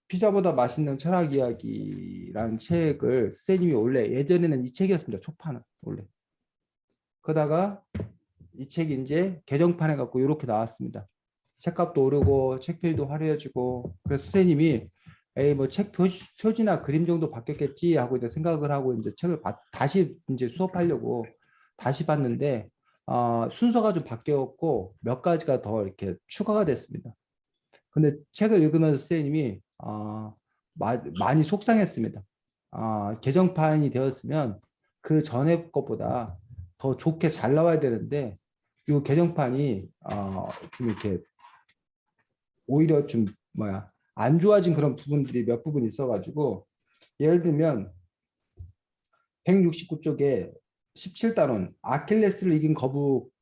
피자보다 맛있는 철학 이야기라는 책을 선생님이 원래 예전에는 이 책이었습니다. 초판은 원래. 그러다가 이 책이 이제 개정판 해갖고 이렇게 나왔습니다. 책값도 오르고 책표지도 화려해지고 그래서 선생님이 에이 뭐 책 표지나 그림 정도 바뀌었겠지 하고 이제 생각을 하고 이제 책을 다시 이제 수업하려고 다시 봤는데 순서가 좀 바뀌었고 몇 가지가 더 이렇게 추가가 됐습니다. 근데 책을 읽으면서 선생님이 많이 속상했습니다. 개정판이 되었으면 그 전에 것보다 더 좋게 잘 나와야 되는데 이 개정판이 좀 이렇게 오히려 좀 안 좋아진 그런 부분들이 몇 부분 있어가지고 예를 들면 169쪽에 17단원 아킬레스를 이긴 거북이라는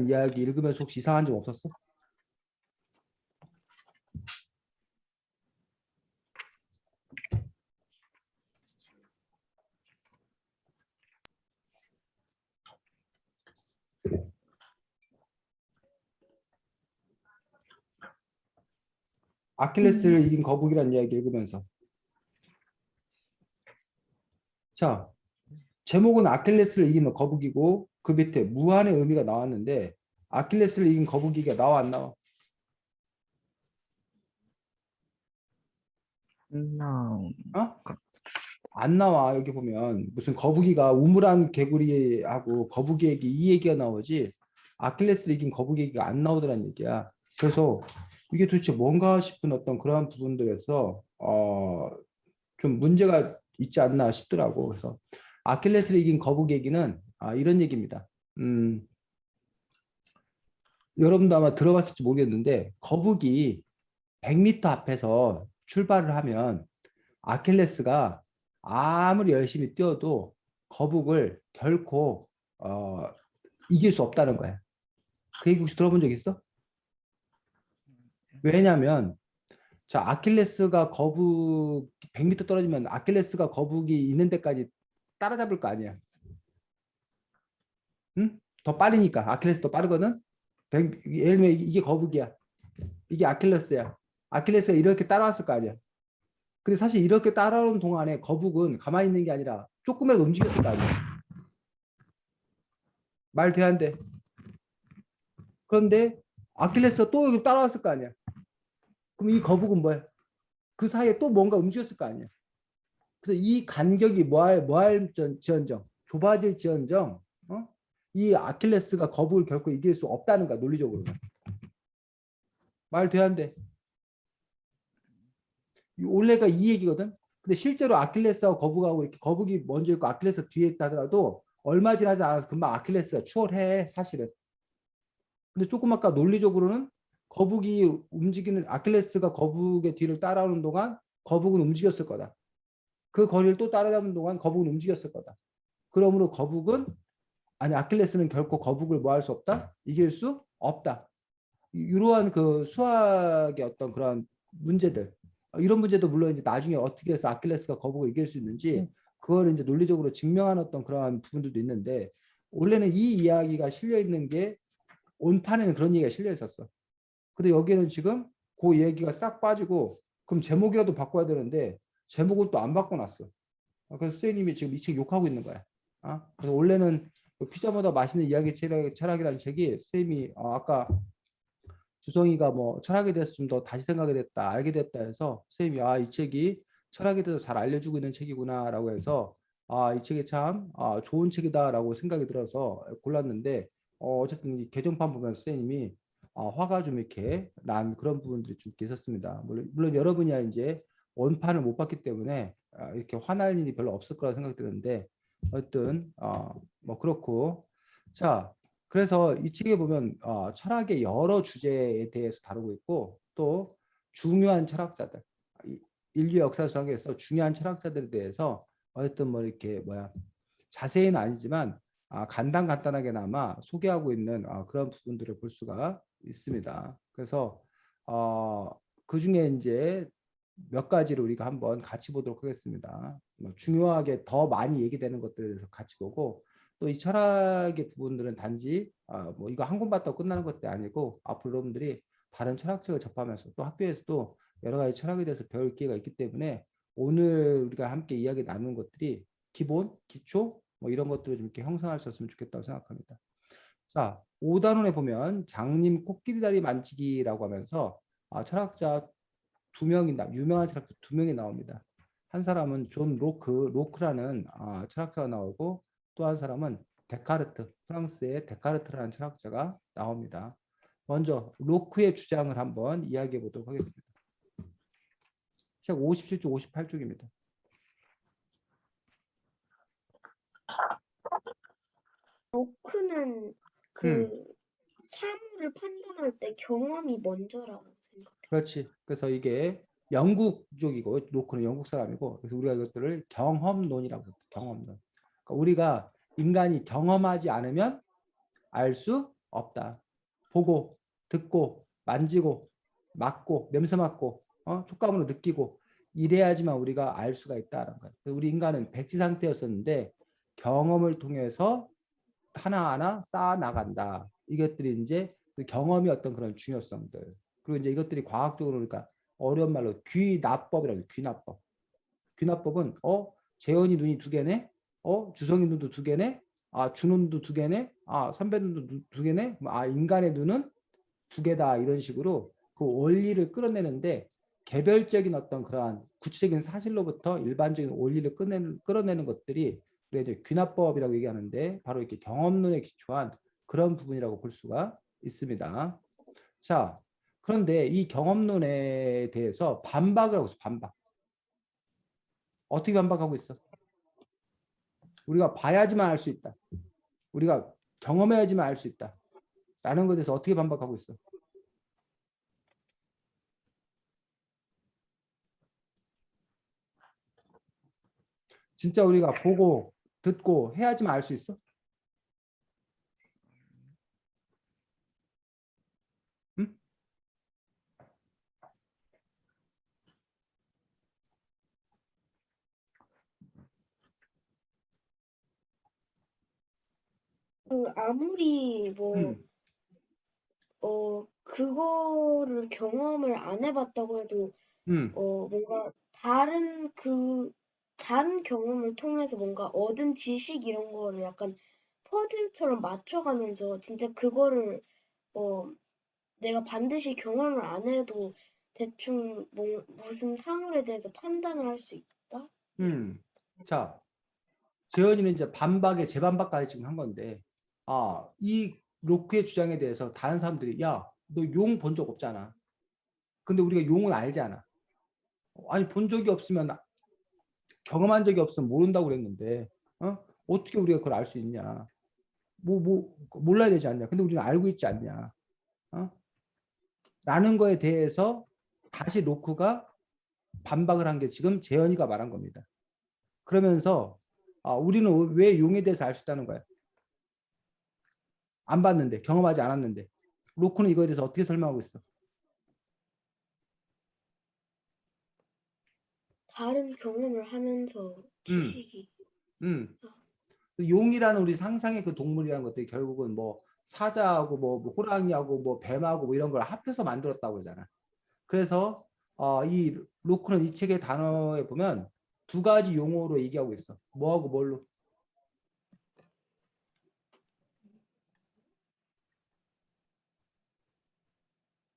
이야기 읽으면서 혹시 이상한 점 없었어? 아킬레스를 이긴 거북이라는 이야기 읽으면서 자 제목은 아킬레스를 이긴 거북이고 그 밑에 무한의 의미가 나왔는데 아킬레스를 이긴 거북이가 나와 안 나와? No. 어? 안 나와. 여기 보면 무슨 거북이가 우물안 개구리하고 거북이 얘기 이 얘기가 나오지 아킬레스를 이긴 거북이 얘기가 안 나오더란 얘기야. 그래서 이게 도대체 뭔가 싶은 어떤 그러한 부분들에서 좀 문제가 있지 않나 싶더라고. 그래서 아킬레스를 이긴 거북이 얘기는 이런 얘기입니다. 여러분도 아마 들어봤을지 모르겠는데 거북이 100m 앞에서 출발을 하면 아킬레스가 아무리 열심히 뛰어도 거북을 결코 이길 수 없다는 거야. 그 얘기 혹시 들어본 적 있어? 왜냐하면 자 아킬레스가 거북 100m 떨어지면 아킬레스가 거북이 있는 데까지 따라잡을 거 아니야. 응? 더 빠르니까 아킬레스 더 빠르거든. 예를 들면 이게 거북이야. 이게 아킬레스야. 아킬레스가 이렇게 따라왔을 거 아니야. 근데 사실 이렇게 따라오는 동안에 거북은 가만히 있는 게 아니라 조금이라도 움직였을 거 아니야. 말 돼야 안 돼. 그런데 아킬레스가 또 여기 따라왔을 거 아니야. 그럼 이 거북은 뭐야? 그 사이에 또 뭔가 움직였을 거 아니야. 그래서 이 간격이 지언정 좁아질 지언정 이 아킬레스가 거북을 결코 이길 수 없다는 거야. 논리적으로는. 말 돼야 안 돼. 원래가 이 얘기거든. 근데 실제로 아킬레스하고 거북하고 이렇게 거북이 먼저 있고 아킬레스 뒤에 있다 하더라도 얼마 지나지 않아서 금방 아킬레스가 추월해 사실은. 근데 조금 아까 논리적으로는 거북이 움직이는 아킬레스가 거북의 뒤를 따라오는 동안 거북은 움직였을 거다. 그 거리를 또 따라잡는 동안 거북은 움직였을 거다. 그러므로 아킬레스는 결코 거북을 뭐 할 수 없다? 이길 수 없다. 이러한 그 수학의 어떤 그런 문제들 이런 문제도 물론 이제 나중에 어떻게 해서 아킬레스가 거북을 이길 수 있는지 그걸 이제 논리적으로 증명한 어떤 그러한 부분들도 있는데 원래는 이 이야기가 실려 있는 게 온판에는 그런 얘기가 실려 있었어. 근데 여기는 지금 그 얘기가 싹 빠지고 그럼 제목이라도 바꿔야 되는데 제목은 또 안 바꿔놨어. 그래서 선생님이 지금 이 책 욕하고 있는 거야. 그래서 원래는 그 피자보다 맛있는 이야기 철학이라는 책이 선생님이 아까 주성이가 뭐 철학에 대해서 좀 더 다시 생각이 됐다, 알게 됐다 해서 선생님이 이 책이 철학에 대해서 잘 알려주고 있는 책이구나라고 해서 이 책이 참 좋은 책이다라고 생각이 들어서 골랐는데 어쨌든 이 개정판 보면서 선생님이 화가 좀 이렇게 난 그런 부분들이 좀 있었습니다. 물론 여러분이야 이제 원판을 못 봤기 때문에 이렇게 화날 일이 별로 없을 거라 생각이 드는데 어쨌든 뭐 그렇고 자 그래서 이 책에 보면 철학의 여러 주제에 대해서 다루고 있고 또 중요한 철학자들 인류 역사 속에서 중요한 철학자들에 대해서 어쨌든 뭐 이렇게 자세히는 아니지만 간단하게나마 소개하고 있는 그런 부분들을 볼 수가 있습니다. 그래서 그 중에 이제 몇 가지를 우리가 한번 같이 보도록 하겠습니다. 중요하게 더 많이 얘기되는 것들에 대해서 같이 보고 또 이 철학의 부분들은 단지 뭐 이거 한 권 봤다고 끝나는 것도 아니고 앞으로 여러분들이 다른 철학책을 접하면서 또 학교에서도 여러 가지 철학에 대해서 배울 기회가 있기 때문에 오늘 우리가 함께 이야기 나눈 것들이 기본, 기초 뭐 이런 것들을 좀 이렇게 형성할 수 있으면 좋겠다고 생각합니다. 자, 5단원에 보면 장님 코끼리다리 만지기라고 하면서 철학자 두 명이 유명한 철학자 두 명이 나옵니다. 한 사람은 존 로크라는 철학자가 나오고 또 한 사람은 데카르트, 프랑스의 데카르트라는 철학자가 나옵니다. 먼저 로크의 주장을 한번 이야기해 보도록 하겠습니다. 책 57쪽, 58쪽입니다. 로크는 사물을 판단할 때 경험이 먼저라고 생각했어요. 그렇지. 그래서 이게 영국 쪽이고 로크는 영국 사람이고 그래서 우리가 이것들을 경험론이라고 해요. 경험론. 그러니까 우리가 인간이 경험하지 않으면 알 수 없다. 보고, 듣고, 만지고, 맡고, 냄새 맡고, 촉감으로 느끼고 이래야지만 우리가 알 수가 있다는 거예요. 우리 인간은 백지 상태였었는데 경험을 통해서 하나하나 쌓아 나간다. 이것들이 이제 경험이 어떤 그런 중요성들. 그리고 이제 이것들이 과학적으로 그러니까 어려운 말로 귀납법이라고 해요. 귀납법. 귀납법은 재현이 눈이 두 개네. 주성이 눈도 두 개네. 준호 눈도 두 개네. 선배 눈도 두 개네. 인간의 눈은 두 개다. 이런 식으로 그 원리를 끌어내는데 개별적인 어떤 그러한 구체적인 사실로부터 일반적인 원리를 끌어내는 것들이 이제 귀납법이라고 얘기하는데 바로 이렇게 경험론에 기초한 그런 부분이라고 볼 수가 있습니다. 자, 그런데 이 경험론에 대해서 반박을 하고 있어. 반박. 어떻게 반박하고 있어? 우리가 봐야지만 알 수 있다. 우리가 경험해야지만 알 수 있다. 라는 것에 대해서 어떻게 반박하고 있어? 진짜 우리가 보고 듣고 해야지만 알 수 있어? 응? 아무리 그거를 경험을 안 해봤다고 해도 뭔가 다른 경험을 통해서 뭔가 얻은 지식 이런 거를 약간 퍼즐처럼 맞춰가면서 진짜 그거를 내가 반드시 경험을 안 해도 대충 무슨 사물에 대해서 판단을 할 수 있다? 자, 재현이는 이제 반박에 재반박까지 지금 한 건데, 이 로크의 주장에 대해서 다른 사람들이, 야, 너 용 본 적 없잖아. 근데 우리가 용은 알잖아. 아니, 본 적이 없으면, 경험한 적이 없으면 모른다고 그랬는데, 어떻게 우리가 그걸 알 수 있냐. 몰라야 되지 않냐. 근데 우리는 알고 있지 않냐. 라는 거에 대해서 다시 로크가 반박을 한 게 지금 재현이가 말한 겁니다. 그러면서 우리는 왜 용에 대해서 알 수 있다는 거야? 안 봤는데, 경험하지 않았는데. 로크는 이거에 대해서 어떻게 설명하고 있어? 다른 경험을 하면서 지식이 음. 있어. 용이라는 우리 상상의 그 동물이라는 것들이 결국은 뭐 사자하고 뭐 호랑이하고 뭐 뱀하고 뭐 이런 걸 합해서 만들었다고 그러잖아. 그래서 이 로크는 이 책의 단어에 보면 두 가지 용어로 얘기하고 있어. 뭐하고 뭘로?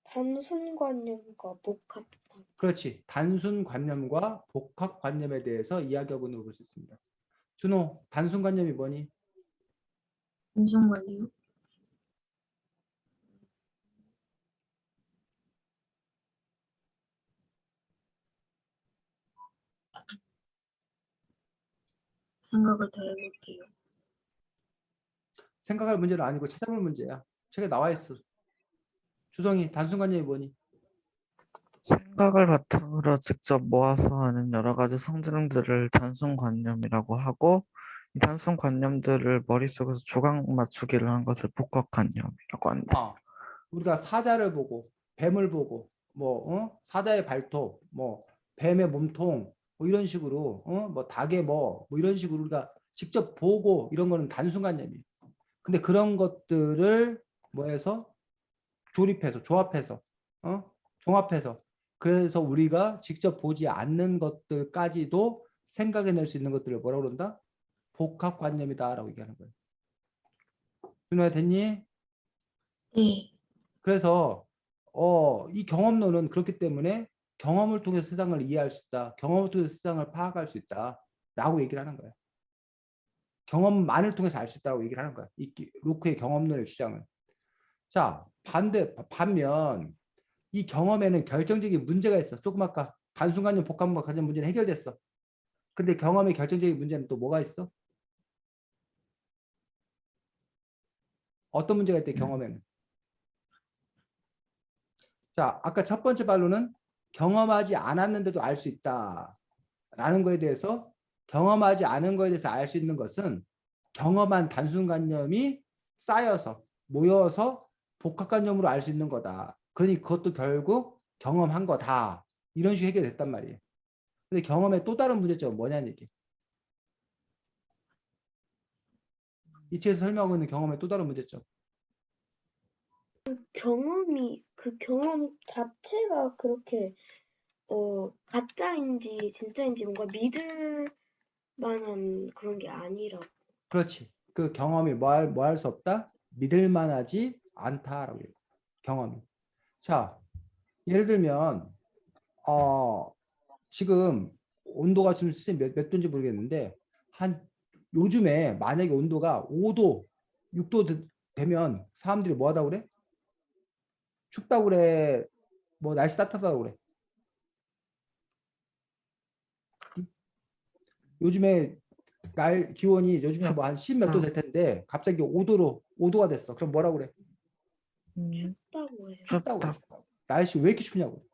단순관념과 복합관. 그렇지. 단순관념과 복합관념에 대해서 이야기하고 있는 걸 볼 수 있습니다. 준호, 단순관념이 뭐니? 단순관념? 생각을 더 해볼게요. 생각할 문제는 아니고 찾아볼 문제야. 책에 나와 있어. 주성이, 단순관념이 뭐니? 생각을 바탕으로 직접 모아서 하는 여러 가지 성질들을 단순관념이라고 하고, 이 단순관념들을 머릿속에서 조각 맞추기를 한 것을 복합관념이라고 한다. 우리가 사자를 보고 뱀을 보고 사자의 발톱, 뱀의 몸통 뭐 이런 식으로 뭐 닭의 뭐 이런 식으로 우리가 직접 보고 이런 거는 단순관념이에요. 근데 그런 것들을 뭐해서 조합해서 종합해서. 그래서 우리가 직접 보지 않는 것들까지도 생각해낼 수 있는 것들을 뭐라고 그런다? 복합관념이다라고 얘기하는 거예요. 준호야 됐니? 네. 그래서 이 경험론은 그렇기 때문에 경험을 통해서 세상을 이해할 수 있다. 경험을 통해서 세상을 파악할 수 있다라고 얘기를 하는 거예요. 경험만을 통해서 알 수 있다고 얘기를 하는 거야. 이 로크의 경험론의 주장은. 자, 반면 이 경험에는 결정적인 문제가 있어. 조금 아까 단순관념, 복합관념 문제는 해결됐어. 근데 경험의 결정적인 문제는 또 뭐가 있어? 어떤 문제가 있대, 경험에는? 자, 아까 첫 번째 반론은 경험하지 않았는데도 알 수 있다라는 거에 대해서 경험하지 않은 거에 대해서 알 수 있는 것은 경험한 단순관념이 쌓여서 모여서 복합관념으로 알 수 있는 거다. 그러니 그것도 결국 경험한 거다. 이런 식으로 해결됐단 말이에요. 근데 경험의 또 다른 문제점은 뭐냐는 얘기. 이 책에서 설명하고 있는 경험의 또 다른 문제점. 그 경험 자체가 그렇게 가짜인지 진짜인지 뭔가 믿을 만한 그런 게 아니라. 그렇지. 그 경험이 뭐 할 수 없다? 믿을 만하지 않다라고 해요. 경험이. 자, 예를 들면 지금 온도가 지금 몇 도인지 모르겠는데 한 요즘에 만약에 온도가 5도, 6도 되면 사람들이 뭐 하다고 그래? 춥다고 그래? 뭐 날씨 따뜻하다고 그래? 요즘에 기온이 요즘에 뭐 한 10 몇 도 될 텐데 갑자기 5도가 됐어. 그럼 뭐라고 그래? 춥다고 해요. 춥다고 그래. 춥다. 춥다고. 날씨 왜 이렇게 춥냐고.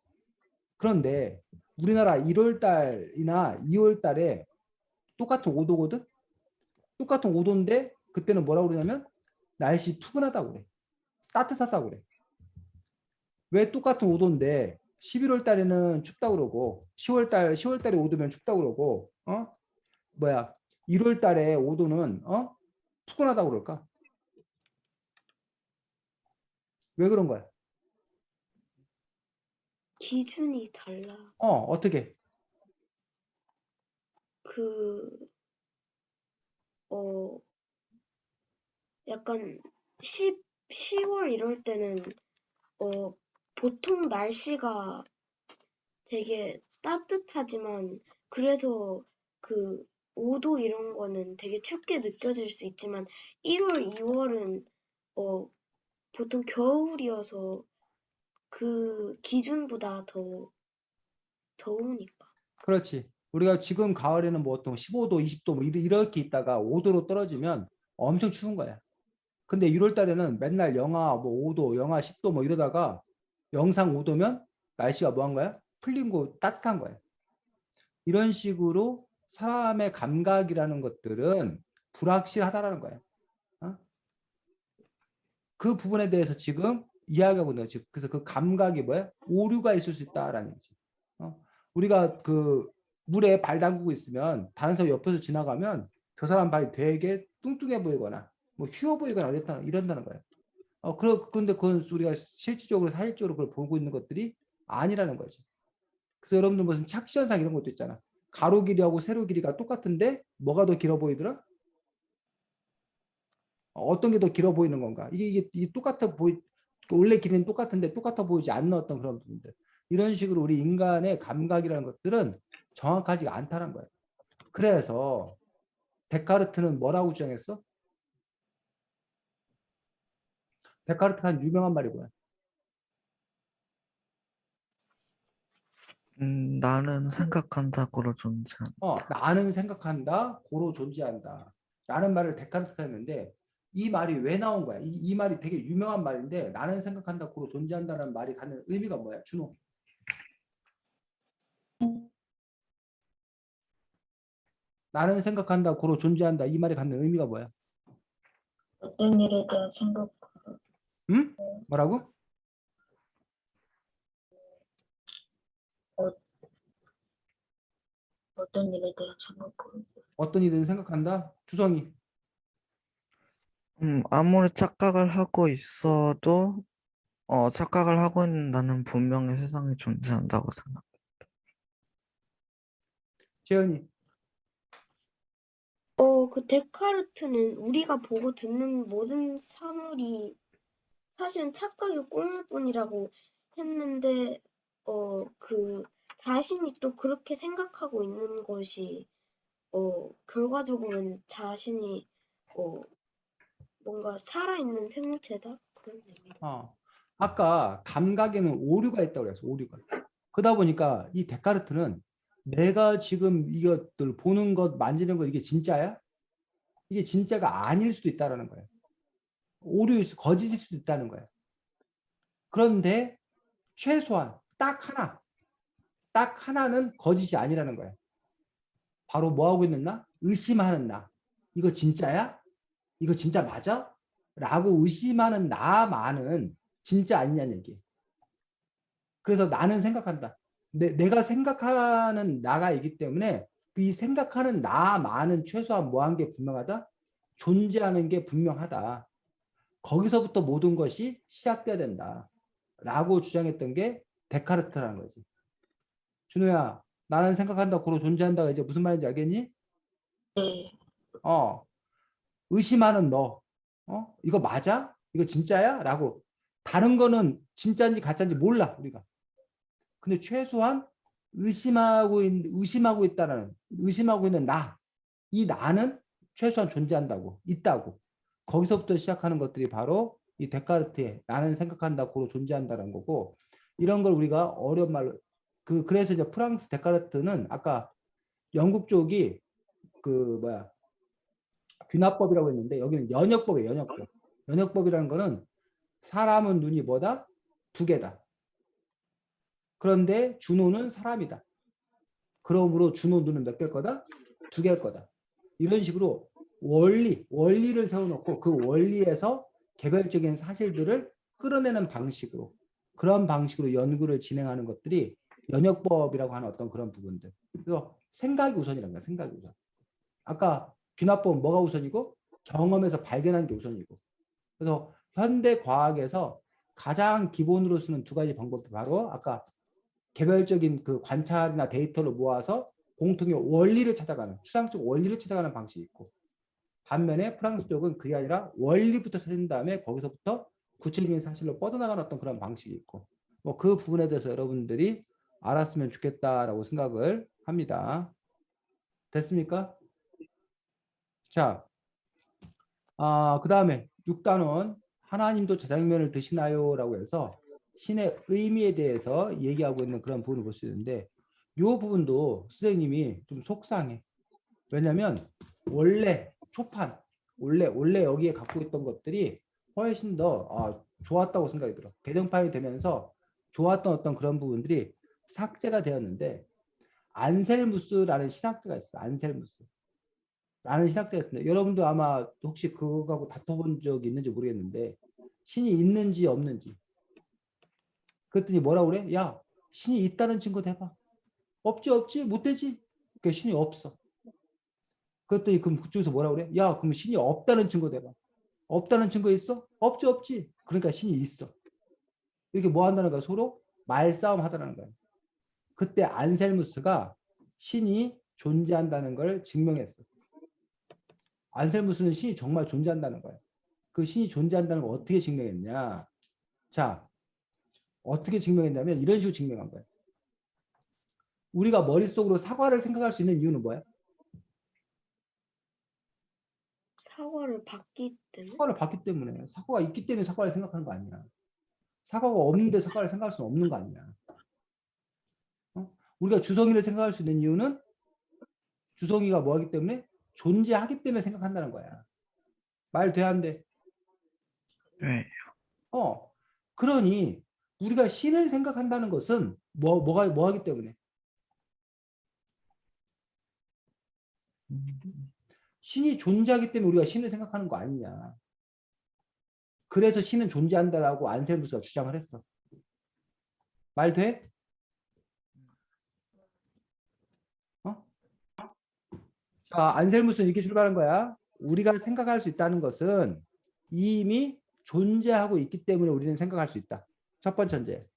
그런데 우리나라 1월 달이나 2월 달에 똑같은 5도거든? 똑같은 5도인데 그때는 뭐라고 그러냐면 날씨 푸근하다고 그래. 따뜻하다고 그래. 왜 똑같은 5도인데 11월 달에는 춥다고 그러고 10월 달에 5도면 춥다고 그러고 1월 달에 5도는 푸근하다고 그럴까? 왜 그런 거야? 기준이 달라. 어떻게? 어, 약간 10월 이럴 때는 보통 날씨가 되게 따뜻하지만 그래서 그 5도 이런 거는 되게 춥게 느껴질 수 있지만 1월, 2월은 보통 겨울이어서 그 기준보다 더 더우니까. 그렇지. 우리가 지금 가을에는 뭐 어떤 15도, 20도 뭐 이렇게 있다가 5도로 떨어지면 엄청 추운 거야. 근데 1월 달에는 맨날 영하 뭐 5도, 영하 10도 뭐 이러다가 영상 5도면 날씨가 뭐 한 거야? 풀린 거 따뜻한 거야. 이런 식으로 사람의 감각이라는 것들은 불확실하다라는 거야. 그 부분에 대해서 지금 이야기하고 있는 거지. 그래서 그 감각이 뭐야? 오류가 있을 수 있다라는 거지. 우리가 그 물에 발 담그고 있으면 다른 사람 옆에서 지나가면 저 사람 발이 되게 뚱뚱해 보이거나 뭐 휘어 보이거나 이런다는 거예요. 근데 그건 우리가 실질적으로 사실적으로 그걸 보고 있는 것들이 아니라는 거지. 그래서 여러분들 무슨 착시현상 이런 것도 있잖아. 가로 길이하고 세로 길이가 똑같은데 뭐가 더 길어 보이더라? 어떤 게 더 길어 보이는 건가? 이게 똑같아 원래 길이는 똑같은데 똑같아 보이지 않는 어떤 그런 부분들. 이런 식으로 우리 인간의 감각이라는 것들은 정확하지가 않다는 거예요. 그래서 데카르트는 뭐라고 주장했어? 데카르트가 한 유명한 말이 뭐야? 나는 생각한다, 고로 존재한다. 나는 생각한다, 고로 존재한다. 라는 말을 데카르트가 했는데 이 말이 왜 나온 거야? 이 말이 되게 유명한 말인데 나는 생각한다, 고로 존재한다라는 말이 갖는 의미가 뭐야? 준호. 나는 생각한다, 고로 존재한다. 이 말이 갖는 의미가 뭐야? 어떤 일에 대한 생각, 응? 뭐라고? 어, 어떤 일에 대한 생각을 어떤 일을 생각한다? 주성이. 아무리 착각을 하고 있어도 착각을 하고 있는 나는 분명히 세상에 존재한다고 생각. 재현이. 그 데카르트는 우리가 보고 듣는 모든 사물이 사실은 착각의 꿈일 뿐이라고 했는데, 그 자신이 또 그렇게 생각하고 있는 것이, 결과적으로는 자신이, 뭔가 살아있는 생물체다? 그런 의미. 아까 감각에는 오류가 있다고 그랬어. 오류가. 그러다 보니까 이 데카르트는 내가 지금 이것들 보는 것, 만지는 것 이게 진짜야? 이게 진짜가 아닐 수도 있다라는 거예요. 오류일 수, 거짓일 수도 있다는 거예요. 그런데 최소한 딱 하나는 거짓이 아니라는 거예요. 바로 뭐 하고 있는 나? 의심하는 나. 이거 진짜야? 이거 진짜 맞아? 라고 의심하는 나만은 진짜 아니냐는 얘기. 그래서 나는 생각한다. 내가 생각하는 나가 있기 때문에 이 생각하는 나만은 최소한 뭐 한 게 분명하다? 존재하는 게 분명하다. 거기서부터 모든 것이 시작돼야 된다. 라고 주장했던 게 데카르트라는 거지. 준호야, 나는 생각한다, 고로 존재한다가 이제 무슨 말인지 알겠니? 네. 의심하는 너. 이거 맞아? 이거 진짜야? 라고. 다른 거는 진짜인지 가짜인지 몰라, 우리가. 근데 최소한 의심하고 있는 나. 이 나는 최소한 존재한다고, 있다고. 거기서부터 시작하는 것들이 바로 이 데카르트의 나는 생각한다, 고로 존재한다는 거고, 이런 걸 우리가 어려운 말로, 그래서 이제 프랑스 데카르트는 아까 영국 쪽이 귀납법이라고 했는데, 여기는 연역법이에요, 연역법. 연역법이라는 거는 사람은 눈이 뭐다? 두 개다. 그런데 준호는 사람이다. 그러므로 준호 눈은 몇 개일 거다? 두 개일 거다. 이런 식으로 원리를 세워놓고 그 원리에서 개별적인 사실들을 끌어내는 방식으로, 그런 방식으로 연구를 진행하는 것들이 연역법이라고 하는 어떤 그런 부분들. 그래서 생각이 우선이라는 거야, 생각이 우선. 아까 귀납법은 뭐가 우선이고? 경험에서 발견한 게 우선이고. 그래서 현대 과학에서 가장 기본으로 쓰는 두 가지 방법이 바로 아까 개별적인 그 관찰이나 데이터를 모아서 공통의 원리를 찾아가는, 추상적 원리를 찾아가는 방식이 있고, 반면에 프랑스 쪽은 그게 아니라 원리부터 찾은 다음에 거기서부터 구체적인 사실로 뻗어나가는 어떤 그런 방식이 있고, 뭐 그 부분에 대해서 여러분들이 알았으면 좋겠다라고 생각을 합니다. 됐습니까? 자, 그 다음에 6단원 하나님도 자장면을 드시나요? 라고 해서 신의 의미에 대해서 얘기하고 있는 그런 부분을 볼 수 있는데, 이 부분도 선생님이 좀 속상해. 왜냐면 원래 초판, 원래 여기에 갖고 있던 것들이 훨씬 더 좋았다고 생각이 들어. 개정판이 되면서 좋았던 어떤 그런 부분들이 삭제가 되었는데, 안셀무스라는 신학자가 있어. 안셀무스 라는 신학자가 있습니다. 여러분도 아마 혹시 그거하고 다퉈본 적이 있는지 모르겠는데, 신이 있는지 없는지. 그랬더니 뭐라고 그래? 야, 신이 있다는 증거 대봐. 없지 못 되지. 그러니까 신이 없어. 그랬더니 그럼 그쪽에서 뭐라고 그래? 야, 그럼 신이 없다는 증거 대봐. 없다는 증거 있어? 없지. 그러니까 신이 있어. 이렇게 뭐 한다는 거야? 서로 말싸움 하더라는 거야. 그때 안셀무스가 신이 존재한다는 걸 증명했어. 안셀무스는 신이 정말 존재한다는 거야. 그 신이 존재한다는 걸 어떻게 증명했냐? 자, 어떻게 증명했냐면 이런 식으로 증명한 거야. 우리가 머릿속으로 사과를 생각할 수 있는 이유는 뭐야? 사과를 받기 때문에? 사과를 받기 때문에. 사과가 있기 때문에 사과를 생각하는 거 아니야. 사과가 없는데 사과를 생각할 수는 없는 거 아니야. 우리가 주성이를 생각할 수 있는 이유는 주성이가 뭐하기 때문에? 존재하기 때문에 생각한다는 거야. 말 돼, 안 돼? 네. 그러니 우리가 신을 생각한다는 것은 뭐하기 때문에? 신이 존재하기 때문에 우리가 신을 생각하는 거 아니냐. 그래서 신은 존재한다라고 안셀무스가 주장을 했어. 말 돼? 자, 안셀무스는 이렇게 출발한 거야. 우리가 생각할 수 있다는 것은 이미 존재하고 있기 때문에 우리는 생각할 수 있다. 첫 번째 전제.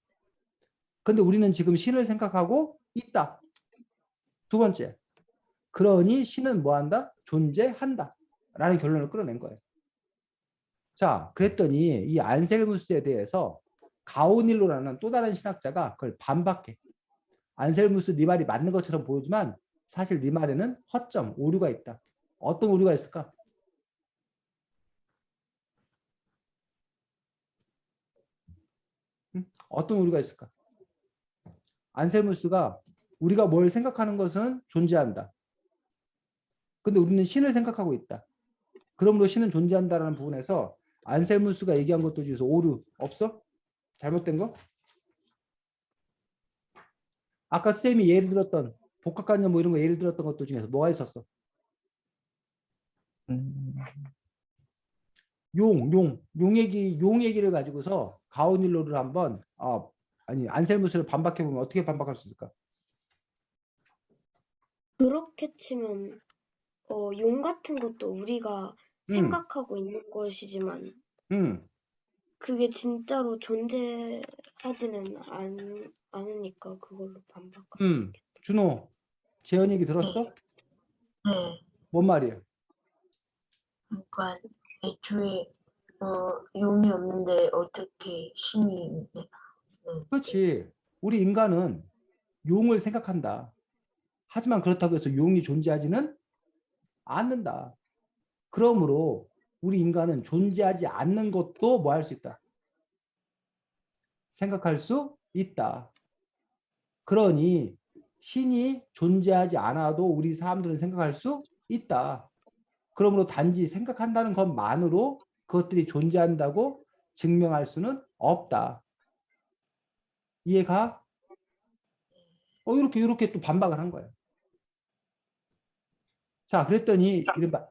근데 우리는 지금 신을 생각하고 있다. 두 번째. 그러니 신은 뭐한다? 존재한다. 라는 결론을 끌어낸 거예요. 자, 그랬더니 이 안셀무스에 대해서 가오닐로라는 또 다른 신학자가 그걸 반박해. 안셀무스 네 말이 맞는 것처럼 보이지만 사실 네 말에는 허점, 오류가 있다. 어떤 오류가 있을까? 어떤 오류가 있을까? 안셀무스가 우리가 뭘 생각하는 것은 존재한다. 근데 우리는 신을 생각하고 있다. 그러므로 신은 존재한다라는 부분에서 안셀무스가 얘기한 것들 중에서 오류 없어? 잘못된 거? 아까 쌤이 예를 들었던 복합관념 뭐 이런 거 예를 들었던 것들 중에서 뭐가 있었어? 용 얘기를 가지고서 가오닐로를 한번 안셀무스를 반박해 보면 어떻게 반박할 수 있을까? 그렇게 치면 용 같은 것도 우리가 생각하고 있는 것이지만 그게 진짜로 존재하지는 않으니까 그걸로 반박할 수 있겠다. 준호, 재현 얘기 들었어? 네. 뭔 말이에요? 그러니까 애초에 용이 없는데 어떻게 신이 있네. 그렇지. 우리 인간은 용을 생각한다. 하지만 그렇다고 해서 용이 존재하지는 않는다. 그러므로 우리 인간은 존재하지 않는 것도 뭐 할 수 있다. 생각할 수 있다. 그러니 신이 존재하지 않아도 우리 사람들은 생각할 수 있다. 그러므로 단지 생각한다는 것만으로 그것들이 존재한다고 증명할 수는 없다. 이해가? 이렇게 또 반박을 한 거예요. 자, 그랬더니 이른바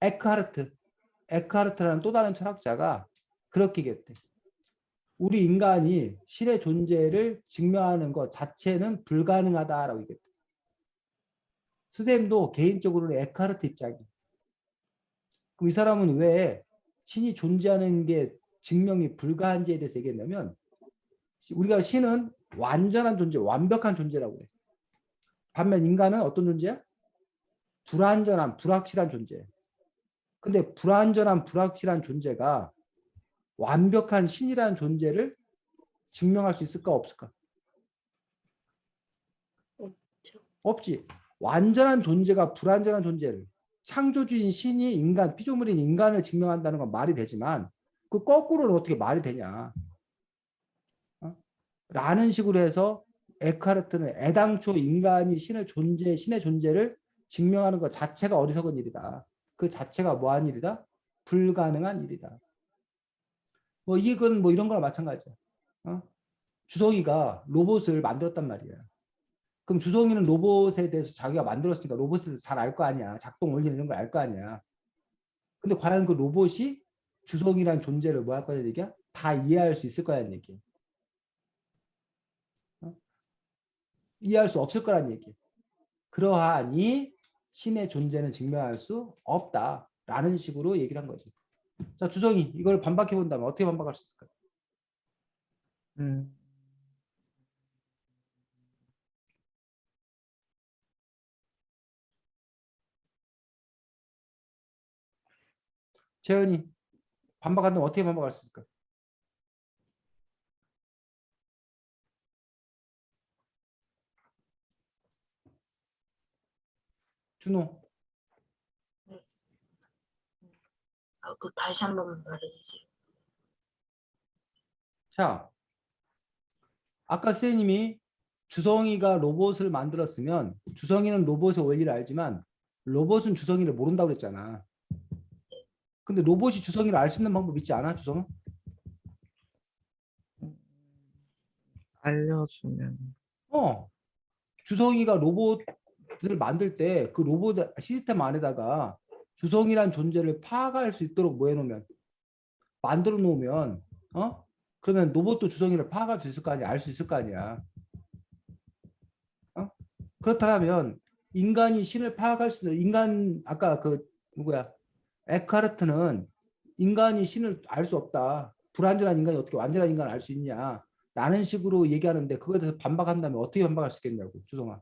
에크하르트라는 또 다른 철학자가 그렇게 얘기했대. 우리 인간이 신의 존재를 증명하는 것 자체는 불가능하다라고 얘기했대. 스쌤도 개인적으로는 에크하르트 입장이에요. 그럼 이 사람은 왜 신이 존재하는 게 증명이 불가한지에 대해서 얘기했냐면 우리가 신은 완전한 존재, 완벽한 존재라고 해. 반면 인간은 어떤 존재야? 불완전한, 불확실한 존재. 근데 불완전한, 불확실한 존재가 완벽한 신이라는 존재를 증명할 수 있을까 없을까? 없죠. 없지. 완전한 존재가 불완전한 존재를 창조주인 신이 인간, 피조물인 인간을 증명한다는 건 말이 되지만 그 거꾸로는 어떻게 말이 되냐. 라는 식으로 해서 에크하르트는 애당초 인간이 신의 존재를 증명하는 것 자체가 어리석은 일이다. 그 자체가 뭐한 일이다? 불가능한 일이다. 이건 이런 거랑 마찬가지야. 주성이가 로봇을 만들었단 말이야. 그럼 주성이는 로봇에 대해서 자기가 만들었으니까 로봇에 대해서 잘 알 거 아니야. 작동 원리 이런 걸 알 거 아니야. 근데 과연 그 로봇이 주성이란 존재를 뭐 할 거냐는 얘기야? 다 이해할 수 있을 거냐는 얘기야. 이해할 수 없을 거란 얘기야. 그러하니 신의 존재는 증명할 수 없다라는 식으로 얘기를 한 거지. 자, 주성이 이걸 반박해 본다면 어떻게 반박할 수 있을까? 재현이 반박한다면 어떻게 반박할 수 있을까? 준호. 다시 한 번 말해주세요. 자, 아까 선생님이 주성이가 로봇을 만들었으면 주성이는 로봇의 원리를 알지만 로봇은 주성이를 모른다고 그랬잖아. 근데 로봇이 주성이를 알 수 있는 방법 있지 않아, 주성은? 알려주면. 주성이가 로봇을 만들 때 그 로봇 시스템 안에다가 주성이란 존재를 파악할 수 있도록 뭐 해놓으면 만들어 놓으면 그러면 로봇도 주성이를 파악할 수 있을 거 아니야, 알 수 있을 거 아니야. 그렇다면 인간이 신을 파악할 수 있는 아까 그 누구야 에크하르트는 인간이 신을 알 수 없다. 불완전한 인간이 어떻게 완전한 인간을 알 수 있냐 라는 식으로 얘기하는데 그거에 대해서 반박한다면 어떻게 반박할 수 있겠냐고 주성아.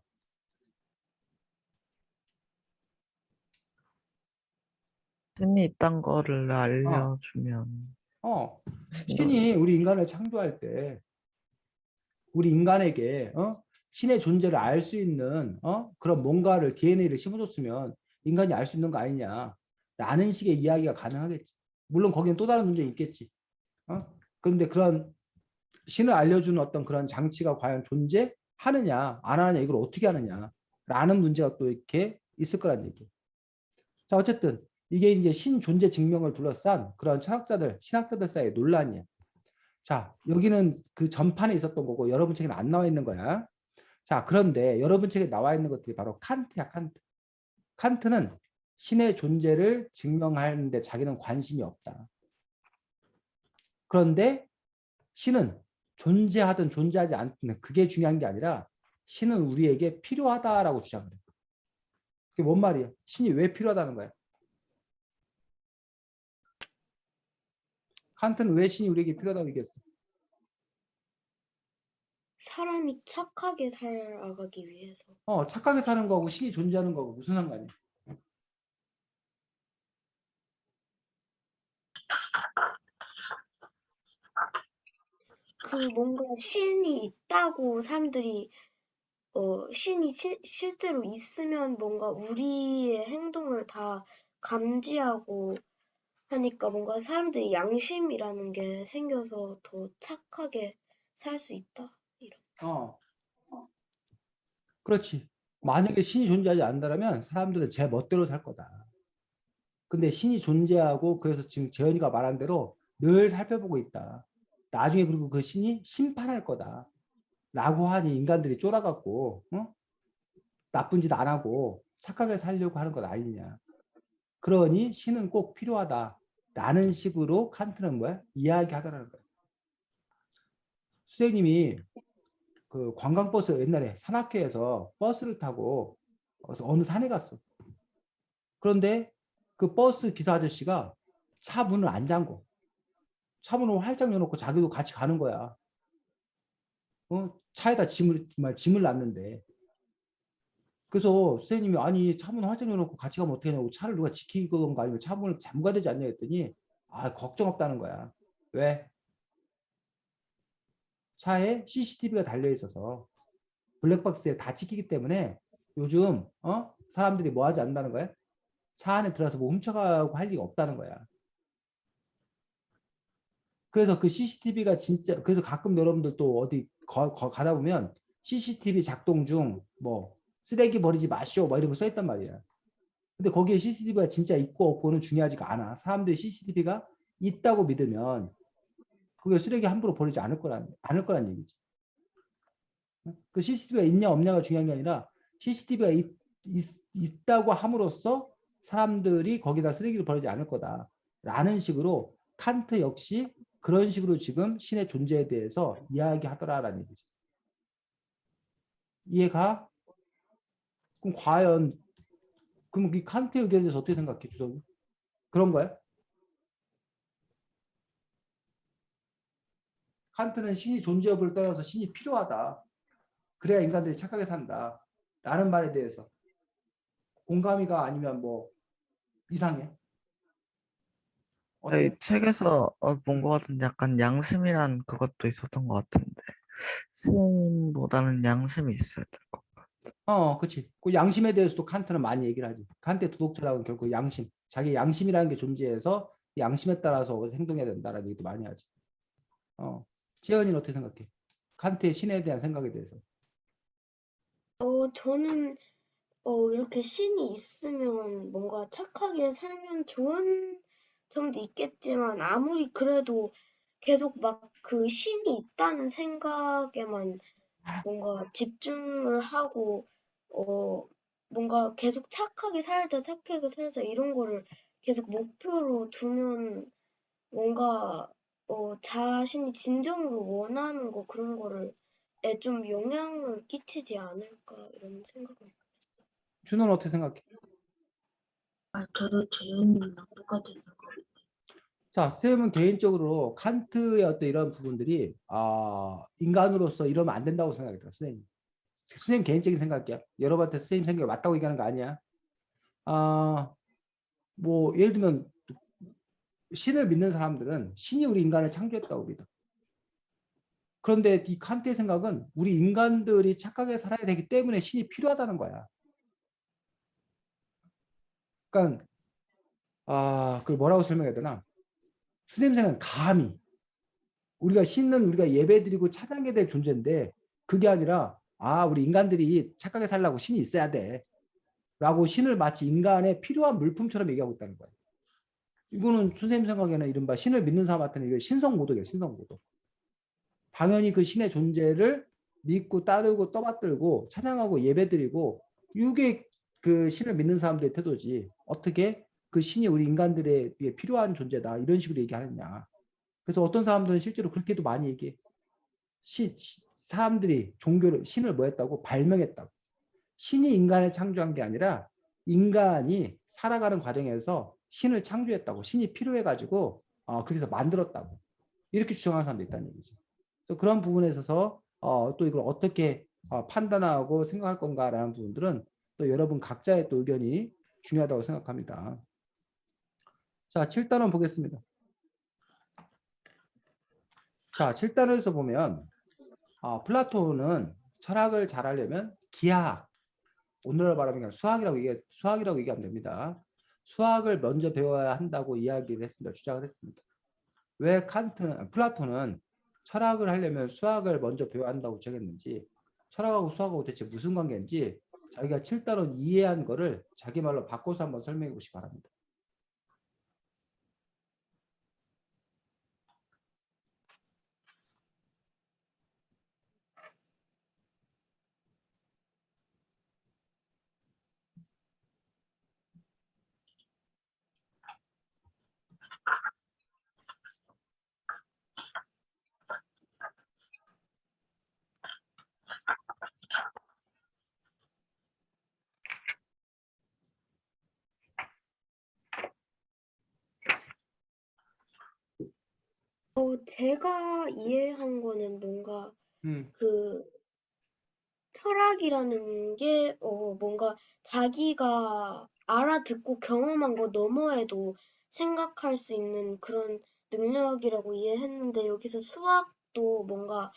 신이 있단 거를 어, 알려주면 신도 신이 우리 인간을 창조할 때 우리 인간에게 신의 존재를 알 수 있는 그런 뭔가를 DNA를 심어줬으면 인간이 알 수 있는 거 아니냐 라는 식의 이야기가 가능하겠지. 물론 거기는 또 다른 문제가 있겠지. 그런데 그런 신을 알려주는 어떤 그런 장치가 과연 존재하느냐 안 하느냐 이걸 어떻게 하느냐 라는 문제가 또 이렇게 있을 거란 얘기. 자 어쨌든 이게 이제 신 존재 증명을 둘러싼 그런 철학자들 신학자들 사이의 논란이야. 자 여기는 그 전판에 있었던 거고 여러분 책에는 안 나와 있는 거야. 자 그런데 여러분 책에 나와 있는 것들이 바로 칸트야. 칸트는 신의 존재를 증명하는데 자기는 관심이 없다. 그런데 신은 존재하든 존재하지 않든 그게 중요한 게 아니라 신은 우리에게 필요하다라고 주장을 해. 그게 뭔 말이야? 신이 왜 필요하다는 거야? 칸트는 왜 신이 우리에게 필요하다고 얘기했어? 사람이 착하게 살아가기 위해서. 착하게 사는 거하고 신이 존재하는 거하고 무슨 상관이야? 그 뭔가 신이 있다고 사람들이 신이 실제로 있으면 뭔가 우리의 행동을 다 감지하고 하니까 뭔가 사람들이 양심이라는 게 생겨서 더 착하게 살 수 있다. 이런. 그렇지. 만약에 신이 존재하지 않는다면 사람들은 제 멋대로 살 거다. 근데 신이 존재하고 그래서 지금 재현이가 말한 대로 늘 살펴보고 있다. 나중에 그리고 그 신이 심판할 거다. 라고 하니 인간들이 쫄아갖고 나쁜 짓 안 하고 착하게 살려고 하는 것 아니냐. 그러니 신은 꼭 필요하다. 라는 식으로 칸트는 뭐야? 이야기하더라는 거야. 선생님이 그 관광버스 옛날에 산악회에서 버스를 타고 어느 산에 갔어. 그런데 그 버스 기사 아저씨가 차 문을 안 잠궈. 차 문을 활짝 열어놓고 자기도 같이 가는 거야. 차에다 짐을 놨는데. 그래서 선생님이 아니 차 문 활짝 열어놓고 같이 가면 어떻게 하냐고 차를 누가 지키던가 아니면 차 문을 잠가야 되지 않냐 했더니 걱정 없다는 거야. 왜? 차에 CCTV가 달려 있어서 블랙박스에 다 찍히기 때문에 요즘 사람들이 뭐 하지 않는다는 거야? 차 안에 들어서 뭐 훔쳐가고 할 리가 없다는 거야. 그래서 그 CCTV가 진짜 그래서 가끔 여러분들 또 어디 가다 보면 CCTV 작동 중 뭐 쓰레기 버리지 마시오 뭐 이런 거 써있단 말이야. 근데 거기에 CCTV가 진짜 있고 없고는 중요하지가 않아. 사람들이 CCTV가 있다고 믿으면 그게 쓰레기 함부로 버리지 않을 거란 얘기지. 그 CCTV가 있냐 없냐가 중요한 게 아니라 CCTV가 있다고 함으로써 사람들이 거기다 쓰레기를 버리지 않을 거다라는 식으로 칸트 역시 그런 식으로 지금 신의 존재에 대해서 이야기하더라라는 얘기죠. 이해가? 그럼 과연 그럼 이 칸트의 의견에 대해서 어떻게 생각해, 주석이? 그런 거야? 칸트는 신이 존재 여부를 떠나서 신이 필요하다. 그래야 인간들이 착하게 산다. 라는 말에 대해서 공감이가 아니면 뭐 이상해? 이 어때? 책에서 본 것 같은데 약간 양심이란 그것도 있었던 것 같은데 신보다는 양심이 있어야 될 것. 그치. 그 양심에 대해서도 칸트는 많이 얘기를 하지. 칸트의 도덕철학은 결국 양심, 자기 양심이라는 게 존재해서 양심에 따라서 행동해야 된다라는 얘기도 많이 하지. 지연이는 어떻게 생각해? 칸트의 신에 대한 생각에 대해서. 저는 이렇게 신이 있으면 뭔가 착하게 살면 좋은 점도 있겠지만 아무리 그래도 계속 막 그 신이 있다는 생각에만 뭔가 집중을 하고 뭔가 계속 착하게 살자 이런 거를 계속 목표로 두면 뭔가 자신이 진정으로 원하는 거 그런 거를 좀 영향을 끼치지 않을까 이런 생각을 했어요. 준호는 어떻게 생각해? 저도 재현이랑 똑같은 생각. 자, 쌤은 개인적으로 칸트의 어떤 이런 부분들이 인간으로서 이러면 안 된다고 생각이 들어요. 선생님 개인적인 생각이야. 여러분한테 선생님 생각이 맞다고 얘기하는 거 아니야. 뭐 예를 들면 신을 믿는 사람들은 신이 우리 인간을 창조했다고 믿어. 그런데 이 칸트의 생각은 우리 인간들이 착하게 살아야 되기 때문에 신이 필요하다는 거야. 그러니까 그걸 뭐라고 설명해야 되나? 선생님 생각은 감히 우리가 신은 우리가 예배드리고 찬양해야 될 존재인데 그게 아니라 우리 인간들이 착하게 살려고 신이 있어야 돼. 라고 신을 마치 인간의 필요한 물품처럼 얘기하고 있다는 거예요. 이거는 선생님 생각에는 이른바 신을 믿는 사람한테는 이게 신성모독이에요. 신성모독. 당연히 그 신의 존재를 믿고 따르고 떠받들고 찬양하고 예배드리고 이게 그 신을 믿는 사람들의 태도지. 어떻게 그 신이 우리 인간들에 비해 필요한 존재다. 이런 식으로 얘기하느냐. 그래서 어떤 사람들은 실제로 그렇게도 많이 얘기해. 사람들이 종교를 신을 뭐 했다고? 발명했다고. 신이 인간을 창조한 게 아니라 인간이 살아가는 과정에서 신을 창조했다고. 신이 필요해가지고 그래서 만들었다고. 이렇게 주장하는 사람도 있다는 얘기죠. 그래서 그런 부분에 있어서 또 이걸 어떻게 판단하고 생각할 건가라는 부분들은 또 여러분 각자의 또 의견이 중요하다고 생각합니다. 자, 7단원 보겠습니다. 자, 7단원에서 보면 플라톤은 철학을 잘하려면 기하학, 오늘날 말하면 수학이라고 얘기하면 됩니다. 수학을 먼저 배워야 한다고 이야기를 했습니다. 주장을 했습니다. 왜 플라톤은 철학을 하려면 수학을 먼저 배워야 한다고 주장했는지, 철학하고 수학하고 대체 무슨 관계인지 자기가 7단원 이해한 거를 자기 말로 바꿔서 한번 설명해 보시기 바랍니다. 제가 이해한 거는 뭔가 음. 그 철학이라는 게 뭔가 자기가 알아듣고 경험한 거 너머에도 생각할 수 있는 그런 능력이라고 이해했는데 여기서 수학도 뭔가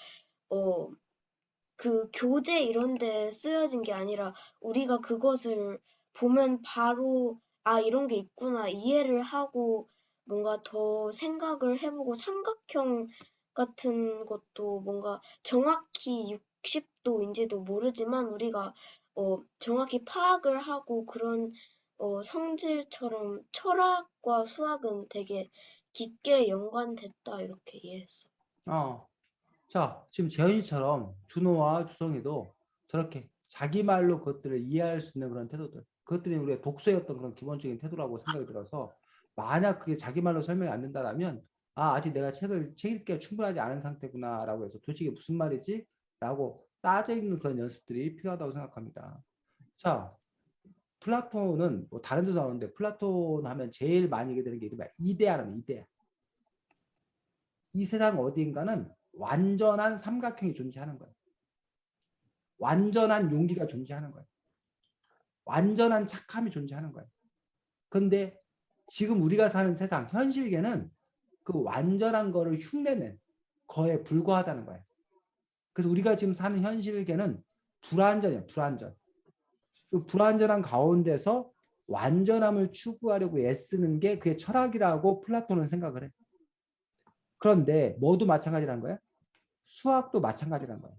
그 교재 이런 데 쓰여진 게 아니라 우리가 그것을 보면 바로 이런 게 있구나 이해를 하고 뭔가 더 생각을 해보고 삼각형 같은 것도 뭔가 정확히 60도인지도 모르지만 우리가 정확히 파악을 하고 그런 성질처럼 철학과 수학은 되게 깊게 연관됐다 이렇게 이해했어. 자, 지금 재현이처럼 준호와 주성이도 저렇게 자기 말로 그것들을 이해할 수 있는 그런 태도들, 그것들이 우리의 독서의 어떤 그런 기본적인 태도라고 생각이 들어서 만약 그게 자기 말로 설명이 안 된다면 아직 내가 책 읽기가 충분하지 않은 상태구나라고 해서 도대체 이게 무슨 말이지? 라고 따져 있는 그런 연습들이 필요하다고 생각합니다. 자, 플라톤은 뭐 다른 데도 나오는데 플라톤 하면 제일 많이 얘기 되는 게 이른바 이데아라는 이데아. 이 세상 어디인가는 완전한 삼각형이 존재하는 거예요. 완전한 용기가 존재하는 거예요. 완전한 착함이 존재하는 거예요. 그런데 지금 우리가 사는 세상, 현실계는 그 완전한 거를 흉내낸 거에 불과하다는 거예요. 그래서 우리가 지금 사는 현실계는 불완전이에요. 불완전. 그 불완전한 가운데서 완전함을 추구하려고 애쓰는 게 그게 철학이라고 플라톤은 생각을 해. 그런데 뭐도 마찬가지라는 거야? 수학도 마찬가지라는 거예요.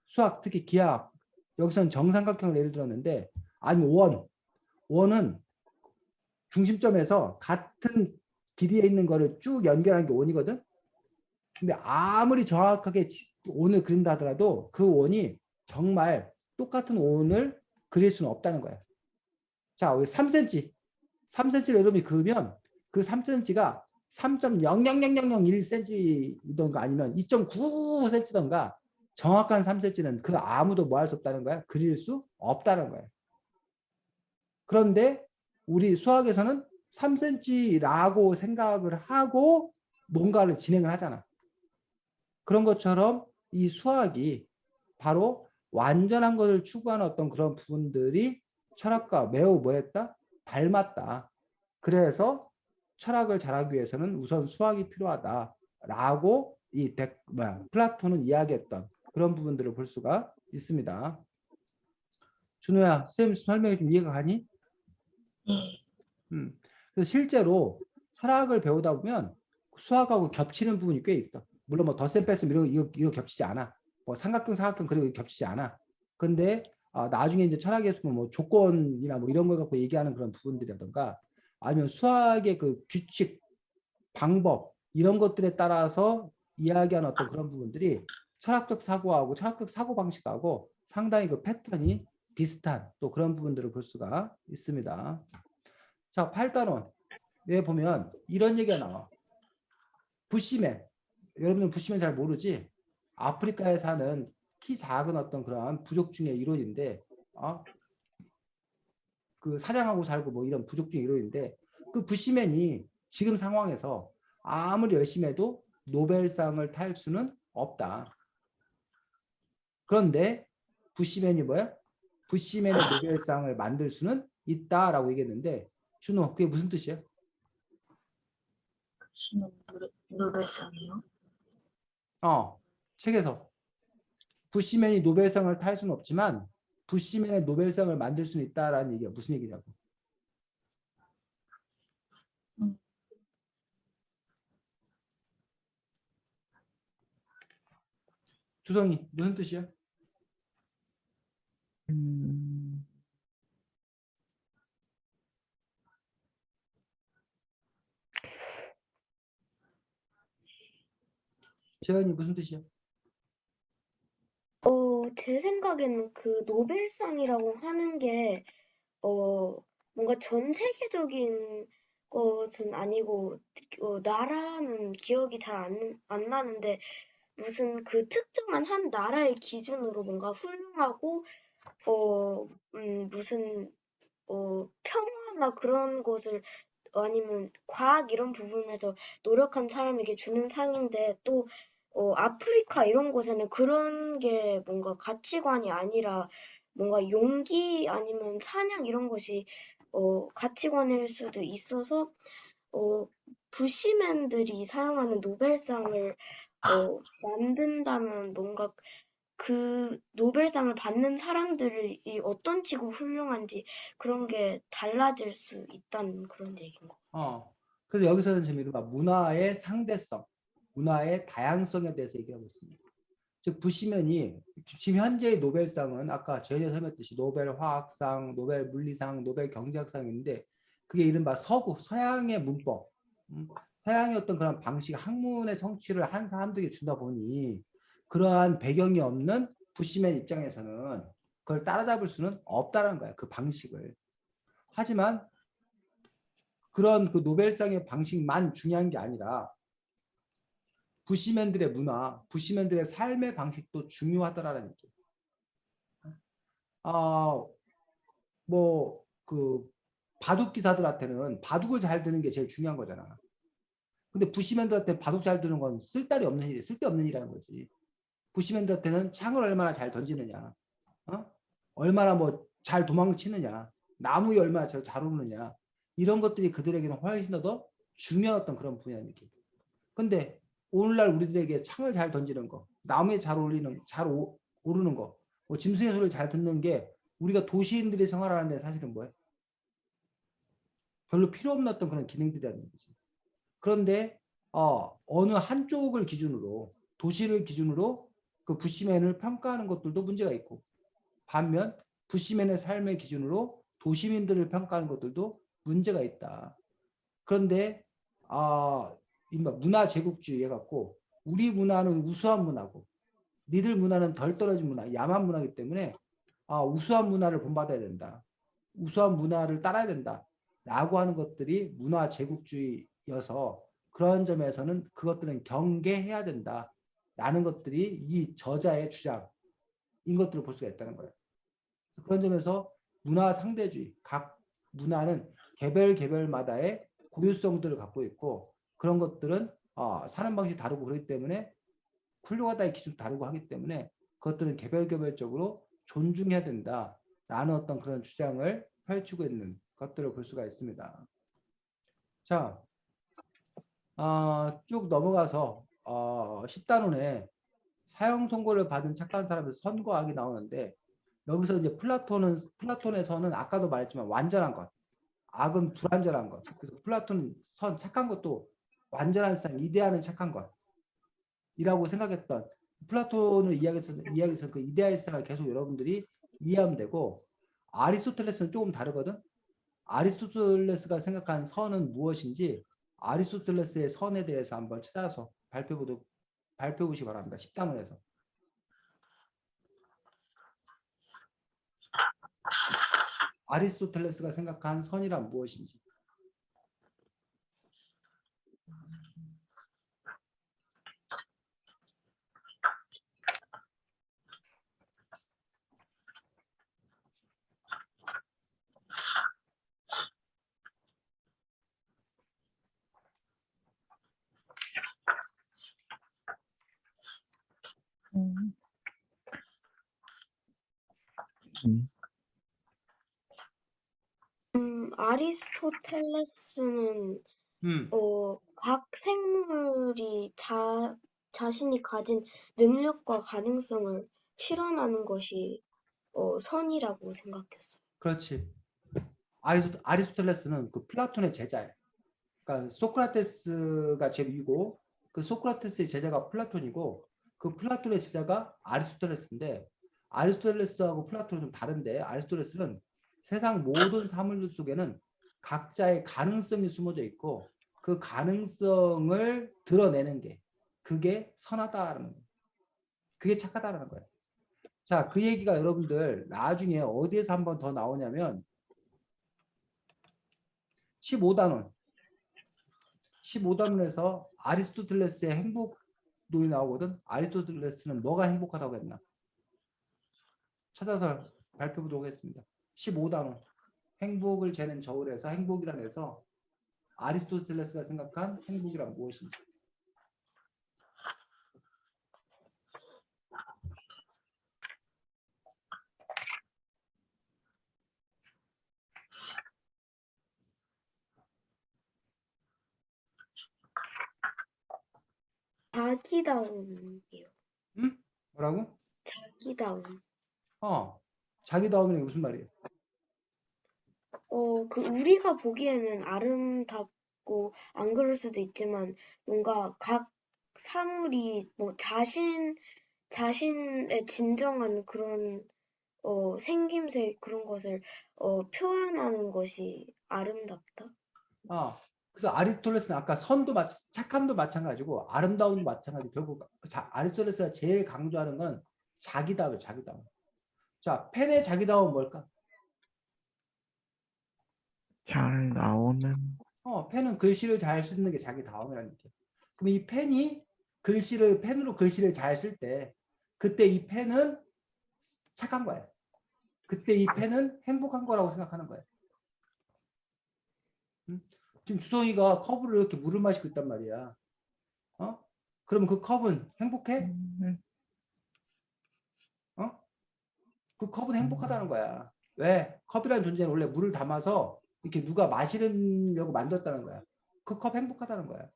수학, 특히 기하학. 여기서는 정삼각형을 예를 들었는데 아니면 원은 중심점에서 같은 길이에 있는 거를 쭉 연결하는 게 원이거든. 근데 아무리 정확하게 원을 그린다 하더라도 그 원이 정말 똑같은 원을 그릴 수는 없다는 거야. 자, 우리 3cm를 여러분이 그으면 그 3cm가 3.00001cm이던가 아니면 2.99cm던가 정확한 3cm는 그 아무도 뭐 할 수 없다는 거야. 그릴 수 없다는 거야. 그런데 우리 수학에서는 3cm라고 생각을 하고 뭔가를 진행을 하잖아. 그런 것처럼 이 수학이 바로 완전한 것을 추구하는 어떤 그런 부분들이 철학과 매우 뭐했다? 닮았다. 그래서 철학을 잘하기 위해서는 우선 수학이 필요하다라고 플라톤은 이야기했던 그런 부분들을 볼 수가 있습니다. 준호야, 쌤 설명이 좀 이해가 가니? 네. 그래서 실제로 철학을 배우다 보면 수학하고 겹치는 부분이 꽤 있어. 물론 뭐 덧셈 뺄셈 이거 겹치지 않아. 뭐 삼각형 사각형 그리고 겹치지 않아. 근데 나중에 이제 철학에서 뭐 조건이나 뭐 이런 걸 갖고 얘기하는 그런 부분들이라던가 아니면 수학의 그 규칙, 방법 이런 것들에 따라서 이야기하는 어떤 그런 부분들이 철학적 사고하고 철학적 사고 방식하고 상당히 그 패턴이 비슷한 또 그런 부분들을 볼 수가 있습니다. 자, 8단원 에 보면 이런 얘기가 나와. 부시맨. 여러분은 부시맨 잘 모르지? 아프리카에 사는 키 작은 어떤 그런 부족 중의 이론인데, 그 사냥하고 살고 뭐 이런 부족 중의 이론인데, 그 부시맨이 지금 상황에서 아무리 열심히 해도 노벨상을 탈 수는 없다. 그런데 부시맨이 뭐야? 부시맨의 노벨상을 만들 수는 있다라고 얘기했는데, 준호, 그게 무슨 뜻이야? 노벨상이요? 책에서. 부시맨이 노벨상을 탈 수는 없지만 부시맨의 노벨상을 만들 수는 있다라는 얘기가 무슨 얘기냐고. 주성이 무슨 뜻이야? 재현이 무슨 뜻이야? 제 생각에는 그 노벨상이라고 하는 게, 뭔가 전 세계적인 것은 아니고, 나라는 기억이 잘 안 나는데, 무슨 그 특정한 한 나라의 기준으로 뭔가 훌륭하고, 무슨, 평화나 그런 것을 아니면 과학 이런 부분에서 노력한 사람에게 주는 상인데 또 아프리카 이런 곳에는 그런 게 뭔가 가치관이 아니라 뭔가 용기 아니면 사냥 이런 것이 가치관일 수도 있어서 부시맨들이 사용하는 노벨상을 만든다면 뭔가 그 노벨상을 받는 사람들이 어떤 식으로 훌륭한지 그런 게 달라질 수 있다는 그런 얘기인 거. 그래서 여기서는 지금 이른바 문화의 상대성, 문화의 다양성에 대해서 얘기하고 있습니다. 즉 부시맨이 지금 현재의 노벨상은 아까 전에 설명했듯이 노벨 화학상, 노벨 물리상, 노벨 경제학상인데 그게 이른바 서양의 문법, 서양의 어떤 그런 방식, 학문의 성취를 한 사람들에게 주다 보니 그러한 배경이 없는 부시맨 입장에서는 그걸 따라잡을 수는 없다는 거야, 그 방식을. 하지만 그런 그 노벨상의 방식만 중요한 게 아니라 부시맨들의 문화, 부시맨들의 삶의 방식도 중요하더라는 얘기. 그 바둑 기사들한테는 바둑을 잘 드는 게 제일 중요한 거잖아. 근데 부시맨들한테 바둑 잘 드는 건 쓸데없는 일이라는 거지. 부시맨들한테는 창을 얼마나 잘 던지느냐, 얼마나 뭐 잘 도망치느냐, 나무에 얼마나 잘 오르느냐, 이런 것들이 그들에게는 훨씬 더 중요한 어떤 그런 분야인 얘기. 근데 오늘날 우리들에게 창을 잘 던지는 거, 나무에 잘 오르는 거, 뭐 짐승의 소리를 잘 듣는 게 우리가 도시인들이 생활하는데 사실은 뭐예요? 별로 필요 없는 어떤 그런 기능들이라는 거지. 그런데 어느 한쪽을 기준으로, 도시를 기준으로 그 부시맨을 평가하는 것들도 문제가 있고, 반면 부시맨의 삶의 기준으로 도시민들을 평가하는 것들도 문제가 있다. 그런데 문화 제국주의 해갖고 우리 문화는 우수한 문화고 니들 문화는 덜 떨어진 문화, 야만 문화이기 때문에 우수한 문화를 본받아야 된다. 우수한 문화를 따라야 된다. 라고 하는 것들이 문화 제국주의여서 그런 점에서는 그것들은 경계해야 된다. 라는 것들이 이 저자의 주장인 것들을 볼 수가 있다는 거예요. 그런 점에서 문화 상대주의, 각 문화는 개별마다의 고유성들을 갖고 있고 그런 것들은 사는 방식이 다르고 그렇기 때문에 훌륭하다의 기준도 다르고 하기 때문에 그것들은 개별적으로 존중해야 된다라는 어떤 그런 주장을 펼치고 있는 것들을 볼 수가 있습니다. 자, 쭉 넘어가서 10단원에 사형 선고를 받은 착한 사람의 선과 악이 나오는데 여기서 이제 플라톤에서는 아까도 말했지만 완전한 것, 악은 불완전한 것. 그래서 플라톤은 착한 것도 완전한 세상, 이데아는 착한 것이라고 생각했던 플라톤을 이야기해서 그 이데아의 세상을 계속 여러분들이 이해하면 되고 아리스토텔레스는 조금 다르거든. 아리스토텔레스가 생각한 선은 무엇인지 아리스토텔레스의 선에 대해서 한번 찾아서 발표해보시기 바랍니다. 10단원에서. 아리스토텔레스가 생각한 선이란 무엇인지. 음. 아리스토텔레스는 각 생물이 자신이 가진 능력과 가능성을 실현하는 것이 선이라고 생각했어요. 그렇지. 아리스토텔레스는 그 플라톤의 제자예요. 그러니까 소크라테스가 제일 위고 그 소크라테스의 제자가 플라톤이고 그 플라톤의 제자가 아리스토텔레스인데 아리스토텔레스하고 플라톤은 좀 다른데 아리스토텔레스는 세상 모든 사물들 속에는 각자의 가능성이 숨어져 있고 그 가능성을 드러내는 게 그게 선하다라는 거예요. 그게 착하다라는 거예요. 자, 그 얘기가 여러분들 나중에 어디에서 한번 더 나오냐면 15단원에서 아리스토텔레스의 행복론이 나오거든. 아리스토텔레스는 뭐가 행복하다고 했나? 찾아서 발표해보도록 하겠습니다. 15단원 행복을 재는 저울에서 행복이란 해서 아리스토텔레스가 생각한 행복이란 무엇인지. 자기다움이요. 응? 뭐라고? 자기다움. 자기다움이 무슨 말이에요? 우리가 보기에는 아름답고 안 그럴 수도 있지만 뭔가 각 사물이 뭐 자신의 진정한 그런 생김새 그런 것을 표현하는 것이 아름답다. 그래서 아리스토텔레스는 아까 착함도 마찬가지고 아름다움도 마찬가지고 결국 아리스토텔레스가 제일 강조하는 건 자기다움이에요. 자기다움. 자, 펜의 자기다움은 뭘까? 잘 나오는 펜은 글씨를 잘 쓰는 게 자기다움이라는 얘기예요. 그럼 이 펜이 펜으로 글씨를 잘 쓸 때 그때 이 펜은 착한 거예요. 그때 이 펜은 행복한 거라고 생각하는 거예요. 지금 주성이가 컵으로 이렇게 물을 마시고 있단 말이야. 그러면 그 컵은 행복해? 그 컵은 행복하다는 거야. 왜? 컵이라는 존재는 원래 물을 담아서 이렇게 누가 마시려고 만들었다는 거야. 그 컵 행복하다는 거야.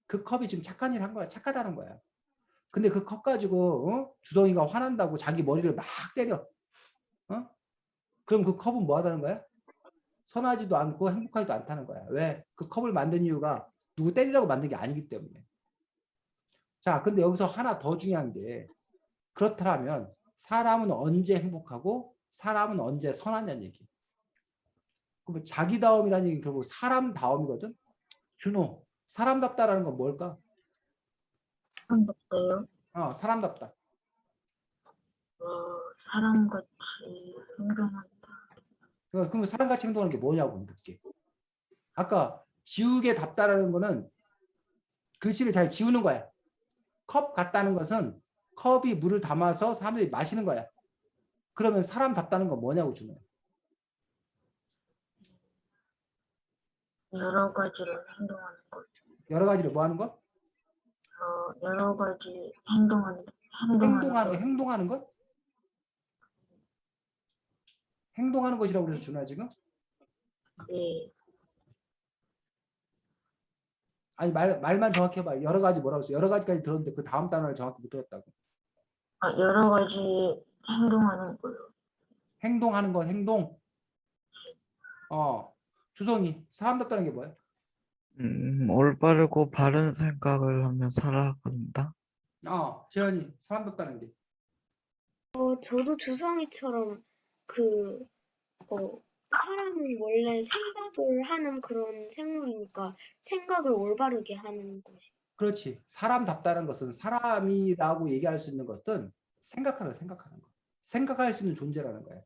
그 컵이 지금 착한 일 한 거야. 착하다는 거야. 근데 그 컵 가지고 주성이가 화난다고 자기 머리를 막 때려. 그럼 그 컵은 뭐 하다는 거야? 선하지도 않고 행복하지도 않다는 거야. 왜? 그 컵을 만든 이유가 누구 때리라고 만든 게 아니기 때문에. 자, 근데 여기서 하나 더 중요한 게 그렇다면 사람은 언제 행복하고 사람은 언제 선하냐는 얘기. 그럼 자기다움이라는 얘기는 결국 사람다움이거든. 준호, 사람답다라는 건 뭘까? 사람답다요? 사람답다. 사람같이 행동한다. 그러면 사람같이 행동하는 게 뭐냐고 묻게. 아까 지우개 답다라는 거는 글씨를 잘 지우는 거야. 컵 같다는 것은 컵이 물을 담아서 사람들이 마시는 거야. 그러면 사람답다는 건 뭐냐고 주는 거야. 여러 가지를 행동하는 것. 여러 가지를 뭐 하는 거? 여러 가지 행동하는 행동하는 거, 것. 행동하는 것? 행동하는 것이라고 그래서 준아 지금? 네. 아니 말만 정확히 해봐. 여러 가지 뭐라고 했어? 여러 가지까지 들었는데 그 다음 단어를 정확히 못 들었다고. 여러 가지 행동하는 거요. 행동하는 것, 행동. 주성이 사람답다는 게 뭐야? 올바르고 바른 생각을 하며 살아간다. 재현이 사람답다는 게. 저도 주성이처럼 그 사람은 원래 생각을 하는 그런 생물이니까 생각을 올바르게 하는 것이. 그렇지. 사람답다는 것은 사람이라고 얘기할 수 있는 것은 생각하는 거. 생각할 수 있는 존재라는 거야.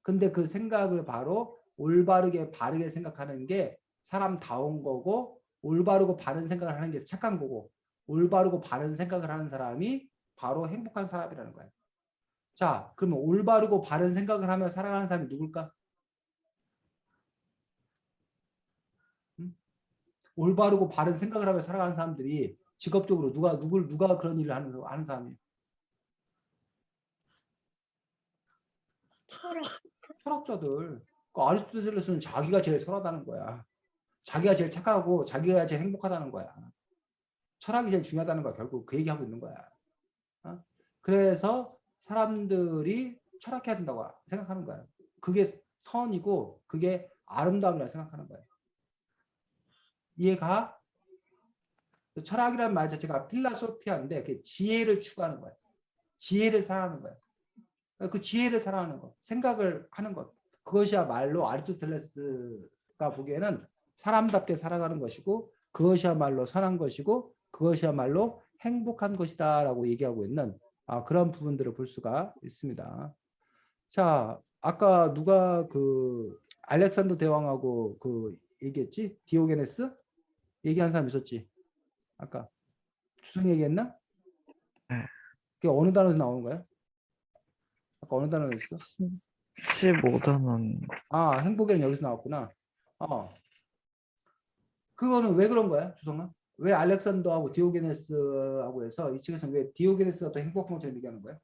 근데 그 생각을 바로 올바르게 바르게 생각하는 게 사람다운 거고 올바르고 바른 생각을 하는 게 착한 거고 올바르고 바른 생각을 하는 사람이 바로 행복한 사람이라는 거야. 자, 그러면 올바르고 바른 생각을 하며 살아가는 사람이 누굴까? 올바르고 바른 생각을 하며 살아가는 사람들이 직업적으로 누가 그런 일을 하는 사람이에요? 철학자들. 그 아리스토텔레스는 자기가 제일 선하다는 거야. 자기가 제일 착하고 자기가 제일 행복하다는 거야. 철학이 제일 중요하다는 거야. 결국 그 얘기하고 있는 거야. 그래서 사람들이 철학해야 된다고 생각하는 거야. 그게 선이고 그게 아름다움이라고 생각하는 거야. 이해가? 철학이라는 말 자체가 필라소피아인데 그 지혜를 추구하는 거야. 지혜를 사랑하는 거야. 그 지혜를 사랑하는 것, 생각을 하는 것, 그것이야말로 아리스토텔레스가 보기에는 사람답게 살아가는 것이고 그것이야말로 선한 것이고 그것이야말로 행복한 것이다라고 얘기하고 있는 그런 부분들을 볼 수가 있습니다. 자, 아까 누가 그 알렉산더 대왕하고 그 얘기했지? 디오게네스? 얘기한 사람 있었지? 아까 주성 얘기했나? 네. 그게 어느 단어에서 나오는 거야? 아까 어느 단어였어? 15단원. 행복에는 여기서 나왔구나. 그거는 왜 그런 거야, 주성아? 왜 알렉산더하고 디오게네스하고 해서 이 측에서는 왜 디오게네스가 더 행복한 것처럼 얘기하는 거야?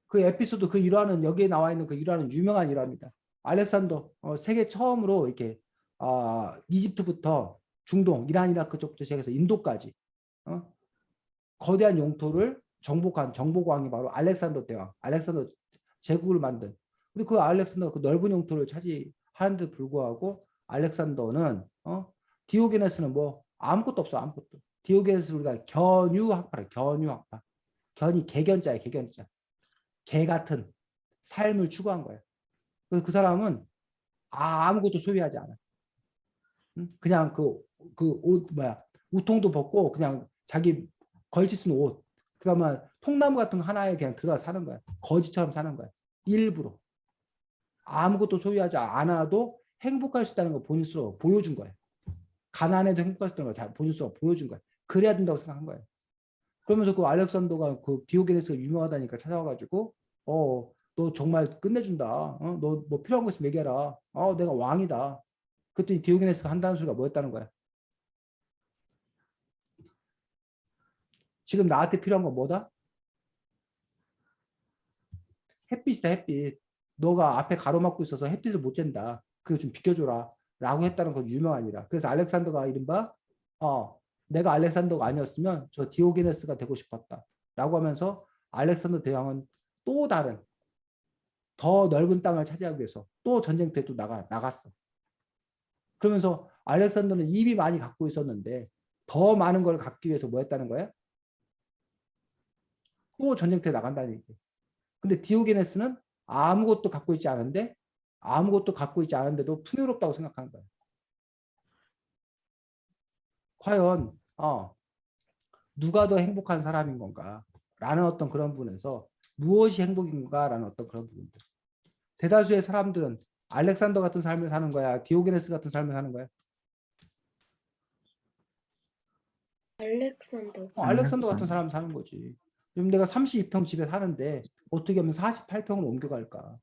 그 에피소드 그 일화는 여기에 나와 있는 그 일화는 유명한 일화입니다. 알렉산더 세계 처음으로 이렇게 이집트부터 중동, 이란, 이라크 쪽부터 시작해서 인도까지 거대한 영토를 정복한 정복왕이 바로 알렉산더 대왕, 알렉산더 제국을 만든. 근데 그 알렉산더가 그 넓은 영토를 차지하는데 불구하고 알렉산더는 디오게네스는 뭐 아무것도 없어, 아무것도. 디오게네스 우리가 견유학파래, 견유학파. 견이 개견자야, 개견자. 개 같은 삶을 추구한 거야. 그래서 그 사람은 아무것도 소유하지 않아. 그냥 그 옷 우통도 벗고 그냥 자기 걸치 쓴 옷, 그러면 통나무 같은 거 하나에 그냥 들어가 사는 거야. 거지처럼 사는 거야. 일부러. 아무것도 소유하지 않아도 행복할 수 있다는 걸 본인 스스로 보여준 거야. 가난해도 행복할 수 있다는 걸 본인 스스로 보여준 거야. 그래야 된다고 생각한 거야. 그러면서 그 알렉산더가 그 디오게네스가 유명하다니까 찾아와가지고 너 정말 끝내준다. 너 뭐 필요한 거 있으면 얘기해라. 내가 왕이다. 그랬더니 디오게네스가 한다는 소리가 뭐였다는 거야? 지금 나한테 필요한 건 뭐다? 햇빛이다, 햇빛. 너가 앞에 가로막고 있어서 햇빛을 못 쬐다. 그거 좀 비켜줘라. 라고 했다는 건 유명한 일이야. 그래서 알렉산더가 이른바 내가 알렉산더가 아니었으면 저 디오게네스가 되고 싶었다. 라고 하면서 알렉산더 대왕은 또 다른 더 넓은 땅을 차지하기 위해서 또 전쟁터에 또 나갔어. 그러면서 알렉산더는 이미 많이 갖고 있었는데 더 많은 걸 갖기 위해서 뭐 했다는 거야? 또 전쟁터에 나간다는 얘기. 근데 디오게네스는 아무것도 갖고 있지 않은데 아무것도 갖고 있지 않은데도 풍요롭다고 생각하는 거야. 과연 누가 더 행복한 사람인 건가? 라는 어떤 그런 부분에서 무엇이 행복인가? 라는 어떤 그런 부분들. 대다수의 사람들은 알렉산더 같은 삶을 사는 거야? 디오게네스 같은 삶을 사는 거야? 알렉산더. 알렉산더 같은 사람 사는 거지. 지금 내가 32평 집에 사는데 어떻게 하면 48평으로 옮겨갈까?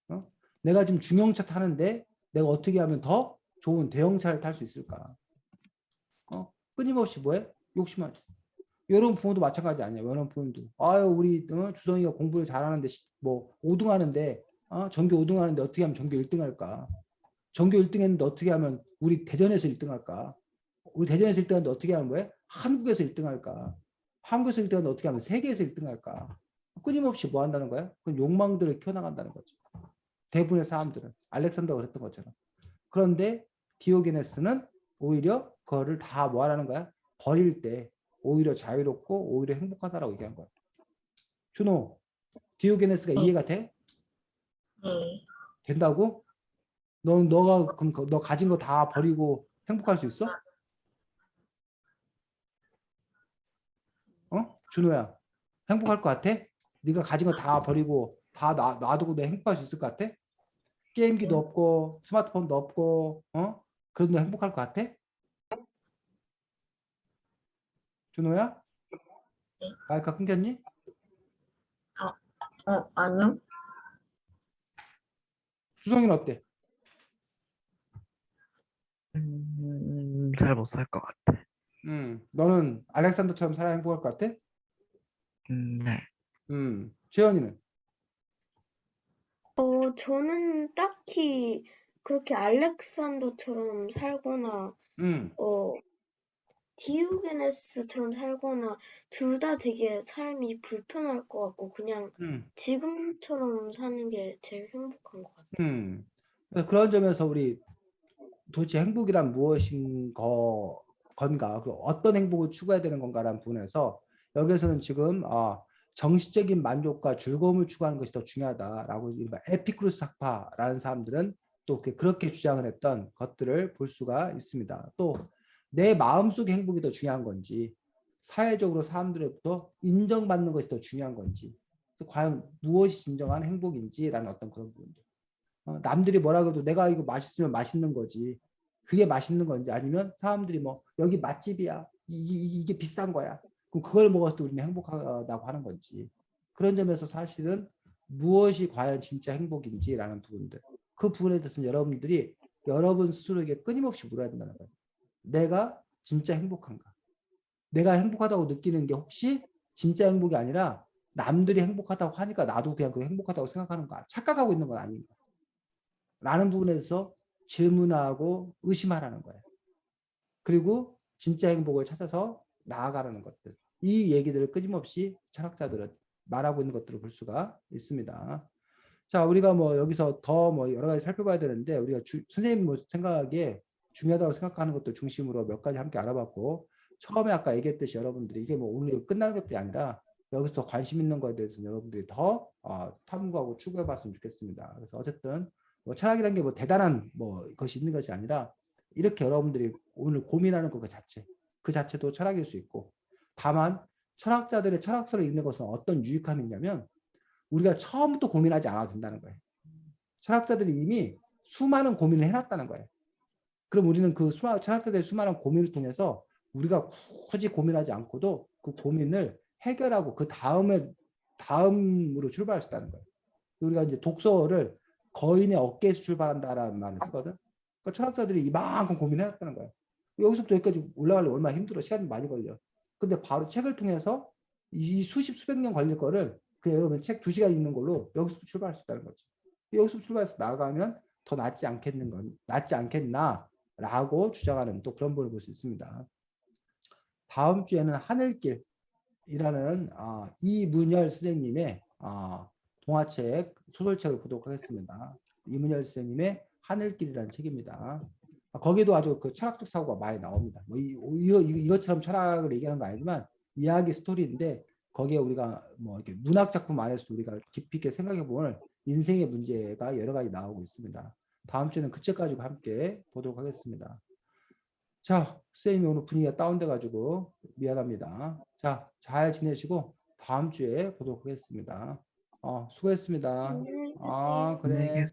어? 내가 지금 중형차 타는데 내가 어떻게 하면 더 좋은 대형차를 탈 수 있을까? 끊임없이 뭐해? 욕심하지. 여러분 부모도 마찬가지 아니야. 여러분 부모도 아유 우리 주성이가 공부를 잘하는데 뭐 5등 하는데 전교 5등 하는데 어떻게 하면 전교 1등 할까? 전교 1등 했는데 어떻게 하면 우리 대전에서 1등 할까? 우리 대전에서 1등 하는데 어떻게 하면 뭐해? 한국에서 1등 할까? 한국에서 1등 하는데 어떻게 하면 세계에서 1등 할까? 끊임없이 뭐 한다는 거야? 그 욕망들을 키워나간다는 거죠. 대부분의 사람들은 알렉산더가 그랬던 것처럼. 그런데 디오게네스는 오히려 그거를 다 뭐 하라는 거야? 버릴 때 오히려 자유롭고 오히려 행복하다라고 얘기한 거야. 준호, 디오게네스가 이해가 돼? 네. 된다고? 너가 그럼 너 가진 거 다 버리고 행복할 수 있어? 준호야, 행복할 것 같아? 네가 가진 거 다 버리고 다 놔두고 내 행복할 수 있을 것 같아? 게임기도 없고 스마트폰도 없고 그래도 너 행복할 것 같아? 준호야? 마이크가 끊겼니? 아니요. 주성이는 어때? 잘 못 살 것 같아. 너는 알렉산더처럼 살아야 행복할 것 같아? 네. 재현이는? 저는 딱히 그렇게 알렉산더처럼 살거나, 디오게네스처럼 살거나, 둘 다 되게 삶이 불편할 것 같고, 그냥 지금처럼 사는 게 제일 행복한 것 같아요. 그래서 그런 점에서 우리 도대체 행복이란 무엇인 건가? 그리고 어떤 행복을 추구해야 되는 건가라는 부분에서 여기에서는 지금 정신적인 만족과 즐거움을 추구하는 것이 더 중요하다라고 이른바 에피쿠루스 학파라는 사람들은 또 그렇게 주장을 했던 것들을 볼 수가 있습니다. 또 내 마음속의 행복이 더 중요한 건지 사회적으로 사람들로부터 인정받는 것이 더 중요한 건지 과연 무엇이 진정한 행복인지라는 어떤 그런 부분들. 남들이 뭐라 그래도 내가 이거 맛있으면 맛있는 거지. 그게 맛있는 건지 아니면 사람들이 뭐 여기 맛집이야. 이게 비싼 거야. 그럼 그걸 먹었을 때 우리는 행복하다고 하는 건지. 그런 점에서 사실은 무엇이 과연 진짜 행복인지라는 부분들. 그 부분에 대해서는 여러분들이 여러분 스스로에게 끊임없이 물어야 된다는 거예요. 내가 진짜 행복한가? 내가 행복하다고 느끼는 게 혹시 진짜 행복이 아니라 남들이 행복하다고 하니까 나도 그냥 그 행복하다고 생각하는 거야. 착각하고 있는 건 아닌가? 라는 부분에서 질문하고 의심하라는 거예요. 그리고 진짜 행복을 찾아서 나아가라는 것들. 이 얘기들을 끊임없이 철학자들은 말하고 있는 것들을 볼 수가 있습니다. 자, 우리가 뭐 여기서 더 뭐 여러 가지 살펴봐야 되는데 우리가 선생님 뭐 생각에 중요하다고 생각하는 것들 중심으로 몇 가지 함께 알아봤고 처음에 아까 얘기했듯이 여러분들이 이게 뭐 오늘 끝나는 것들이 아니라 여기서 관심 있는 것에 대해서 여러분들이 더 탐구하고 추구해봤으면 좋겠습니다. 그래서 어쨌든 뭐 철학이라는 게 뭐 대단한 뭐 것이 있는 것이 아니라 이렇게 여러분들이 오늘 고민하는 것 자체 그 자체도 철학일 수 있고 다만 철학자들의 철학서를 읽는 것은 어떤 유익함이 있냐면 우리가 처음부터 고민하지 않아도 된다는 거예요. 철학자들이 이미 수많은 고민을 해놨다는 거예요. 그럼 우리는 그 철학자들의 수많은 고민을 통해서 우리가 굳이 고민하지 않고도 그 고민을 해결하고 그 다음으로 출발할 수 있다는 거예요. 우리가 이제 독서를 거인의 어깨에서 출발한다라는 말을 쓰거든. 그러니까 철학자들이 이만큼 고민해놨다는 거예요. 여기서부터 여기까지 올라가려면 얼마나 힘들어. 시간이 많이 걸려. 근데 바로 책을 통해서 이 수백 년 걸릴 거를 그냥 여러분 책 2시간 읽는 걸로 여기서부터 출발할 수 있다는 거지. 여기서 출발해서 나아가면 더 낫지 않겠나라고 주장하는 또 그런 부분을 볼 수 있습니다. 다음 주에는 하늘길이라는 이문열 선생님의 동화책, 소설책을 보도록 하겠습니다. 이문열 선생님의 하늘길이라는 책입니다. 거기도 아주 그 철학적 사고가 많이 나옵니다. 뭐 이것처럼 철학을 얘기하는 건 아니지만 이야기 스토리인데 거기에 우리가 뭐 이렇게 문학 작품 안에서 우리가 깊이 있게 생각해 볼 인생의 문제가 여러 가지 나오고 있습니다. 다음 주에는 그 책 가지고 함께 보도록 하겠습니다. 자, 선생님이 오늘 분위기가 다운돼 가지고 미안합니다. 자, 잘 지내시고 다음 주에 보도록 하겠습니다. 수고했습니다. 안녕히 계세요. 그래.